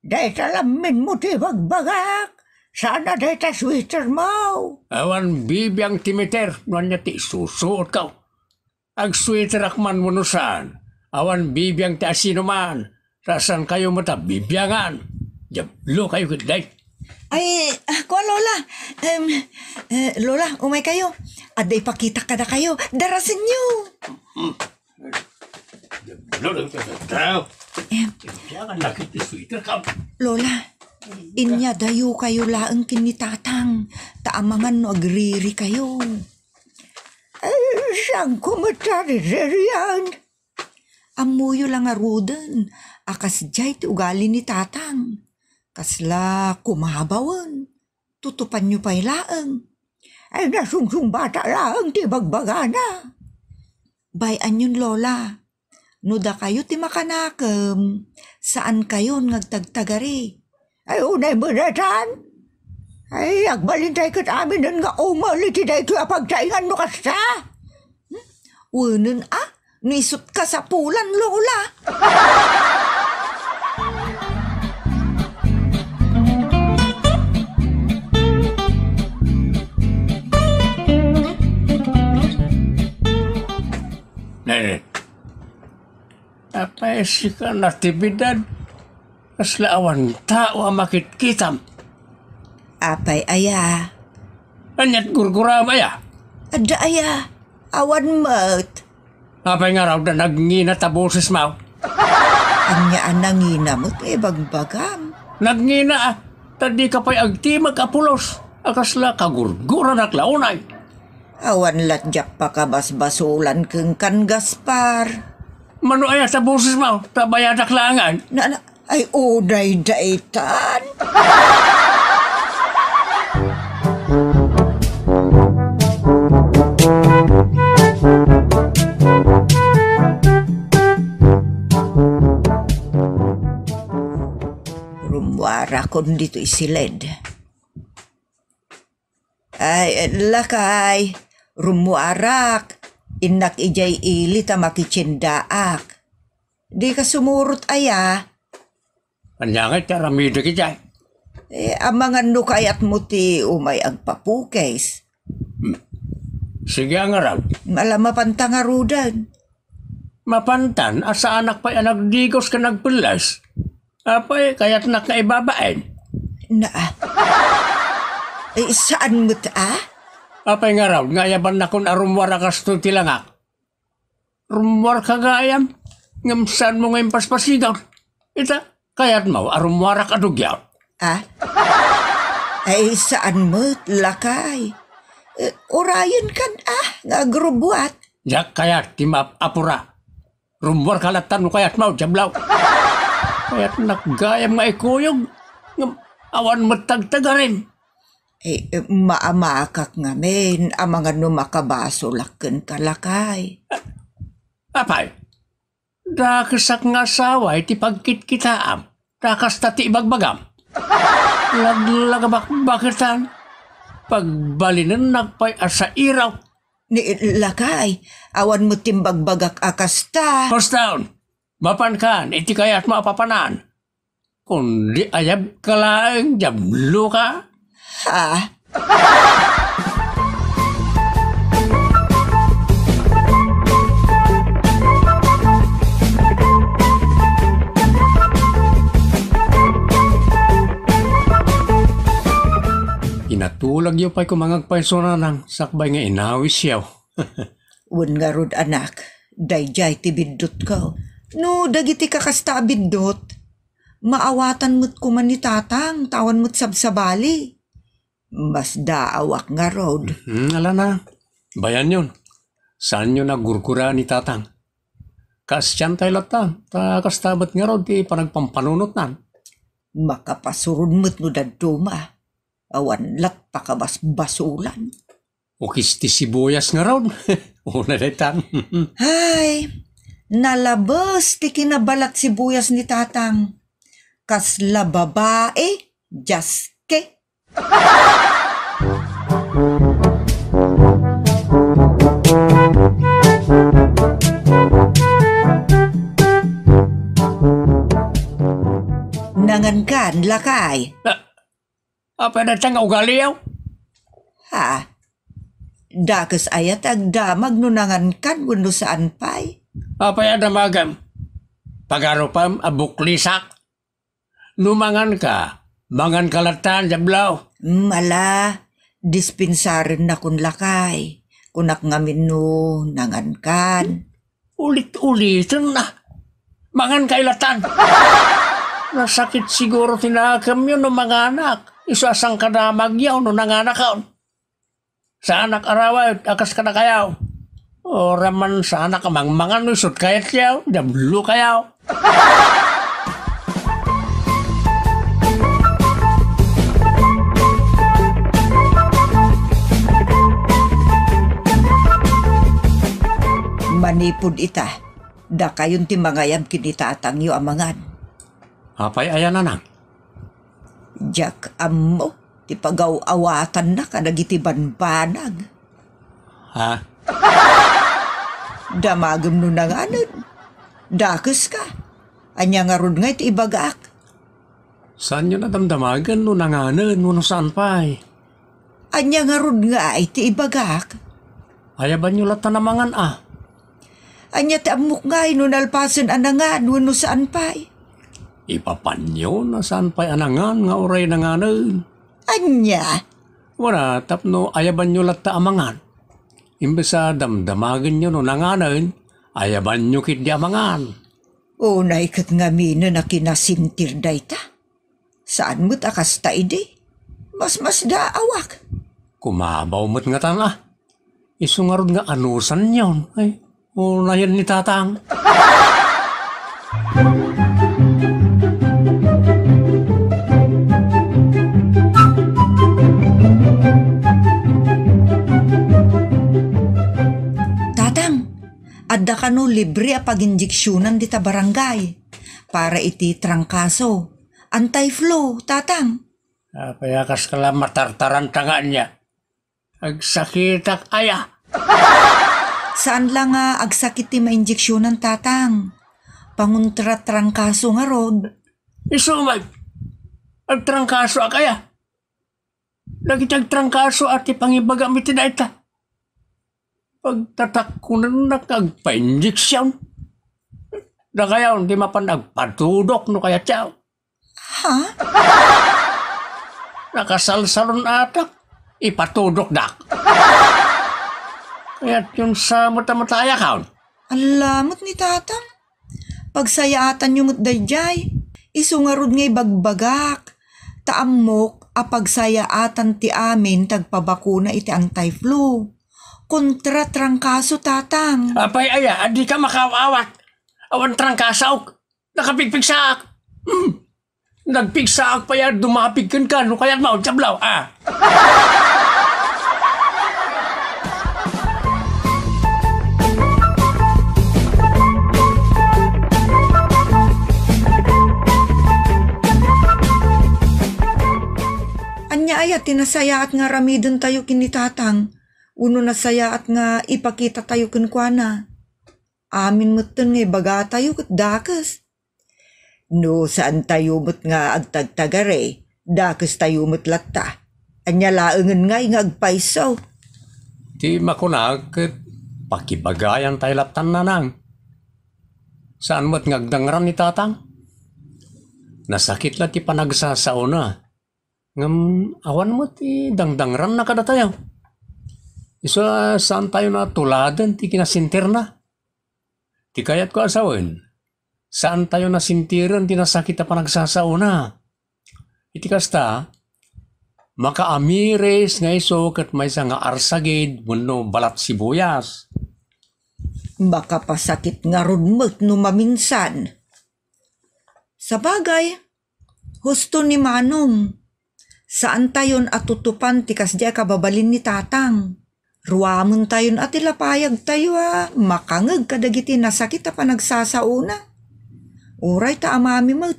Day talamin mo ti bagbagak. Sana day ta sweater mo. Awan bibiyang timiter, nuan niya ti susuot ka. Ag-sweater akman mo no saan. Awan bibiyang ti asino man. Rasan kayo mata bibiyangan. Jablo kayo kiday. Ay, ko Lola. Lola, umay kayo. Aday pakita ka na kayo. Darasin niyo. Jablo kayo. Bibiyangan laki ti sweater ka. Lola, inya dayo kayo laang kinitatang. Taamangan no agriri kayo. Ay, siyang kumataririyan. Amuyo lang arudan. Akas jay ti ugali ni tatang. Kasla kumabawan. Tutupan nyo pa'y laang. Ay nasungsung bata laang ti bagbagana. Bayan yun Lola. Nuda kayo ti makanakam. Saan kayo ngagtagtagari? Ay unay manatan. Ay agbalintay kat amin nga umalit ti dahi tuya pagtaingan no kasta. Unan nisot ka sa pulan Lola. Nene. Apa esi ka natibidad? Kasla awan tao ang makitkitam. Apay aya. Anyat gurgura maya. Ada aya. Awan mat. Apay nga raw na nagngina ta boses mo. Anya anangina mo't bagbagam. Nagngina tadi ka pa'y agtimag apulos. Akasla kagurgura naklaunay. Awan latjak pa ka basbasulan keng kan Gaspar. Mano ay sa boses mo, tabayadak langan. Ay uday daitan. Rumwara kon dito isiled. Ay lakay, rumwarak. Inak ijay ili ta makichindaak. Di ka sumurot aya. Kanyangay taramida kijay. Amangan no kayat mo ti umay agpapukes. Sige nga raw. Malama pantangarudan. Mapantan, asa anak pa'y nagdigos ka nagpulas. Apay, kaya't nakaibabain. Saan mo ta? Apay nga raw, ngayaban na kung arumwar akas to tilangak. Rumwar ka gayam, ngamsan mo ngayon paspasigaw. Ita, kaya't mo, arumwar ka adugyaw. Ay, saan mo, lakay? Orayan kan nga grubuat. Jak kaya't timap apura. Rumwar kalatan mo kaya't mo, jablaw. Kaya't naggayam nga ikuyog, awan mo tagtagarin. Maamakak ngamin, mga numakabasulakan kalakay. Apay, dakasak nga saway ti pagkitkitaam, dakas tati bagbagam. Laglagabak-bakitan, pagbalinan nagpay asa iraw. Ni lakay, awan mo timbagbagak akasta. Post down, mapan kan, iti kaya't mapapanan. Kundi ayab kalaeng jablo ka. Inatulag yo pa'y kumangag paisona ng sakbay nga inawis yaw. Wan nga rod anak, dayjay ti biddot ko. No, dagiti kakasta biddot. Maawatan mo't kuman ni tatang, tawan mo't sabsabali. Mas daawak nga rod. Ala na, bayan yun. Saan nyo nagurkura ni tatang? Kasyan tayo latan, kastabat nga rod, panagpampanunot nan. Makapasurun mo't no daduma. Awan lat pakabas-basulan. O kisti sibuyas nga rod. Una daytan. Ay, nalabas ti kinabalat sibuyas ni tatang. Kasla babae, jaske. Nangan kan, lakay. Apa na tiyang ugali yaw? Ha? Dakes ayat agdamag no nangan kan wano saan pa'y. Apa ya damagam? Pagarupam abuklisak. Numangan ka, mangan kalatan jablaw. Mala, dispensarin na kun lakay. Kunak ngamin no nangan kan. Ulit-ulitin na. Mangan kailatan. Nasakit siguro tinakam yun ng mga anak. Isasang kadamag yaw no nanganak ka. Sa anak araway, akas ka na kayaw. O raman sa anak amang mangan isot kayat yaw, jablo kayaw. Manipod ita. Da kayon ti mangayab kinita atang yu amangan. Apay ayan na nang? Jak ammo, ti pagaw-awatan na kadagiti banbanag. Ha? Damagam no nanganan. Dakes ka. Anya nga rod nga iti ibagaak. Saan nyo nadamdamagan no nanganan no saan pa'y? Anya nga rod nga iti ibagaak. Ayaban nyo lata na mangan Anya ti amok nga no nalpasan anangan wano saan pa'y. Ipapanyo na saan pa'y anangan nga oray nanganan. Anya? Wala tapno ayaban nyo lata amangan. Imbesa damdamagan nyo no nanganan, ayaban nyo kit di amangan. O naikat nga mina na kinasintir dayta. Saan mo't akas ta ide? Mas daawak. Kumabaw mo't nga tanga. Isungarod nga anusan yon. Ay, o nayan ni tatang. Adda ka no libre a pag-injeksyonan dita barangay para iti trangkaso. Anti-flu, tatang. Payakas ka lang matartaran tanga niya. Agsakitak aya. Saan lang nga agsakit ti ma-injeksyonan, tatang? Panguntra trangkaso nga rod. Isumag. Agtrangkaso akaya. Nagitag trangkaso at ipangibaga mitin na ita. Pagtatak ko na nakagpa-injeksyon. Na kaya hindi mapanagpadudok no kaya tiyaw. Ha? Nakasalsalon atak, ipatudok dak. Kaya't yun sa mata-mataya kaon. Alamot ni tatang. Pagsayaatan yung mutdayjay, isungarod ngay bagbagak. Taamok a pagsayaatan ti amin tagpabakuna iti anti-flu. Kontra trangkaso, tatang. Apay aya, di ka makawawat. Awan trangkasaw, nakapigpigsaak. Nagpigsaak pa yan, dumapigkan ka, no kaya't maon sablaw, Anya aya, tinasayaat nga ramidon tayo kinitatang. Uno na sayaat nga ipakita tayo kunkwana. Amin muton nga baga tayo kat dakas. No saan tayo mut nga agtagtagare, dakas tayo mut latta. Anya laengen nga agpaisaw. Di makunag, pakibagayan tayo latan na nang. Saan mo't ngagdangran ni tatang? Nasakit lang ti panagsasao na. Ngam awan mo't dangdangran na kada tayo. Isa saan tayo na tuladan ti kinasintir na? Ti kayat ko asawin. Saan tayo nasintiran ti nasakit na panagsasao na? Iti kasta, makaamires nga iso kat may nga arsagid wano balat sibuyas. Baka pasakit nga rudmot no maminsan. Sa bagay, husto ni Manong, saan tayon atutupan ti kasya kababalin ni tatang? Ruamon tayon at ilapayag tayo makangag kadagiti nasakit a panagsasauna. Uray ta amami mo't.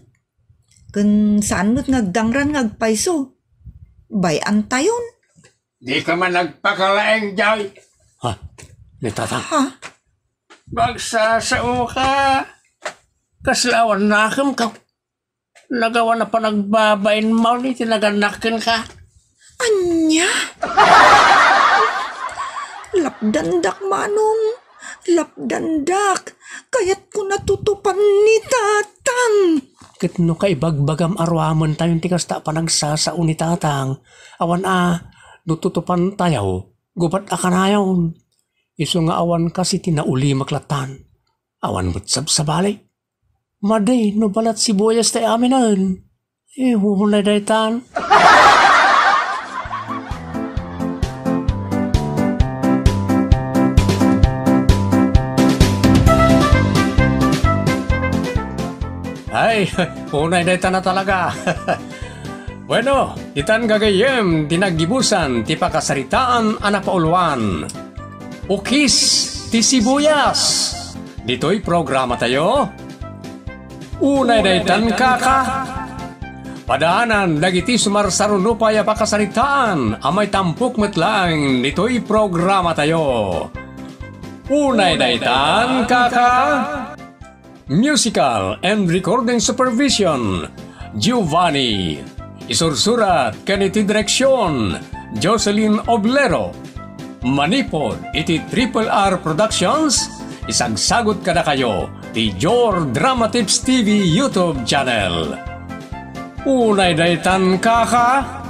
Kun saan mo't ngagdangran ngagpaiso. Bayan tayon. Di ka man nagpakalaeng, Jay. Ha? Ni tatang. Ha? Magsasao ka. Kaslawan na akam ka. Nagawa na pa nagbabain mo ni tinaganakin ka. Anya? Lapdandak manong. Lapdandak. Kaya't ko natutupan ni tatang. Kitno kay bagbagam arwaman tayong tikas ta pa nagsasao ni tatang. Awan nututupan tayo. Gubat akanayon. Iso nga awan kasi tinauli maklatan. Awan mutsab sa balay. Maday no balat sibuyas tayo aminan. Huhulay daytan. Ay, unay daytan na talaga. Bueno, itan gagayem tinagibusan ti pakasaritaan anapauluan. Ukis ti sibuyas. Dito'y programa tayo. Unay daytan kaka. Padaanan dagiti sumarsarunupay pakasaritaan amay tampok metlang dito'y programa tayo. Unay daytan kaka. Musical and recording supervision Giovanni. Isursurat kaniti direksyon Jocelyn Oblero. Manipod iti Triple R Productions. Isagsagot kada kayo ti Jor Drama Tips TV YouTube channel. Unay daytan kaka.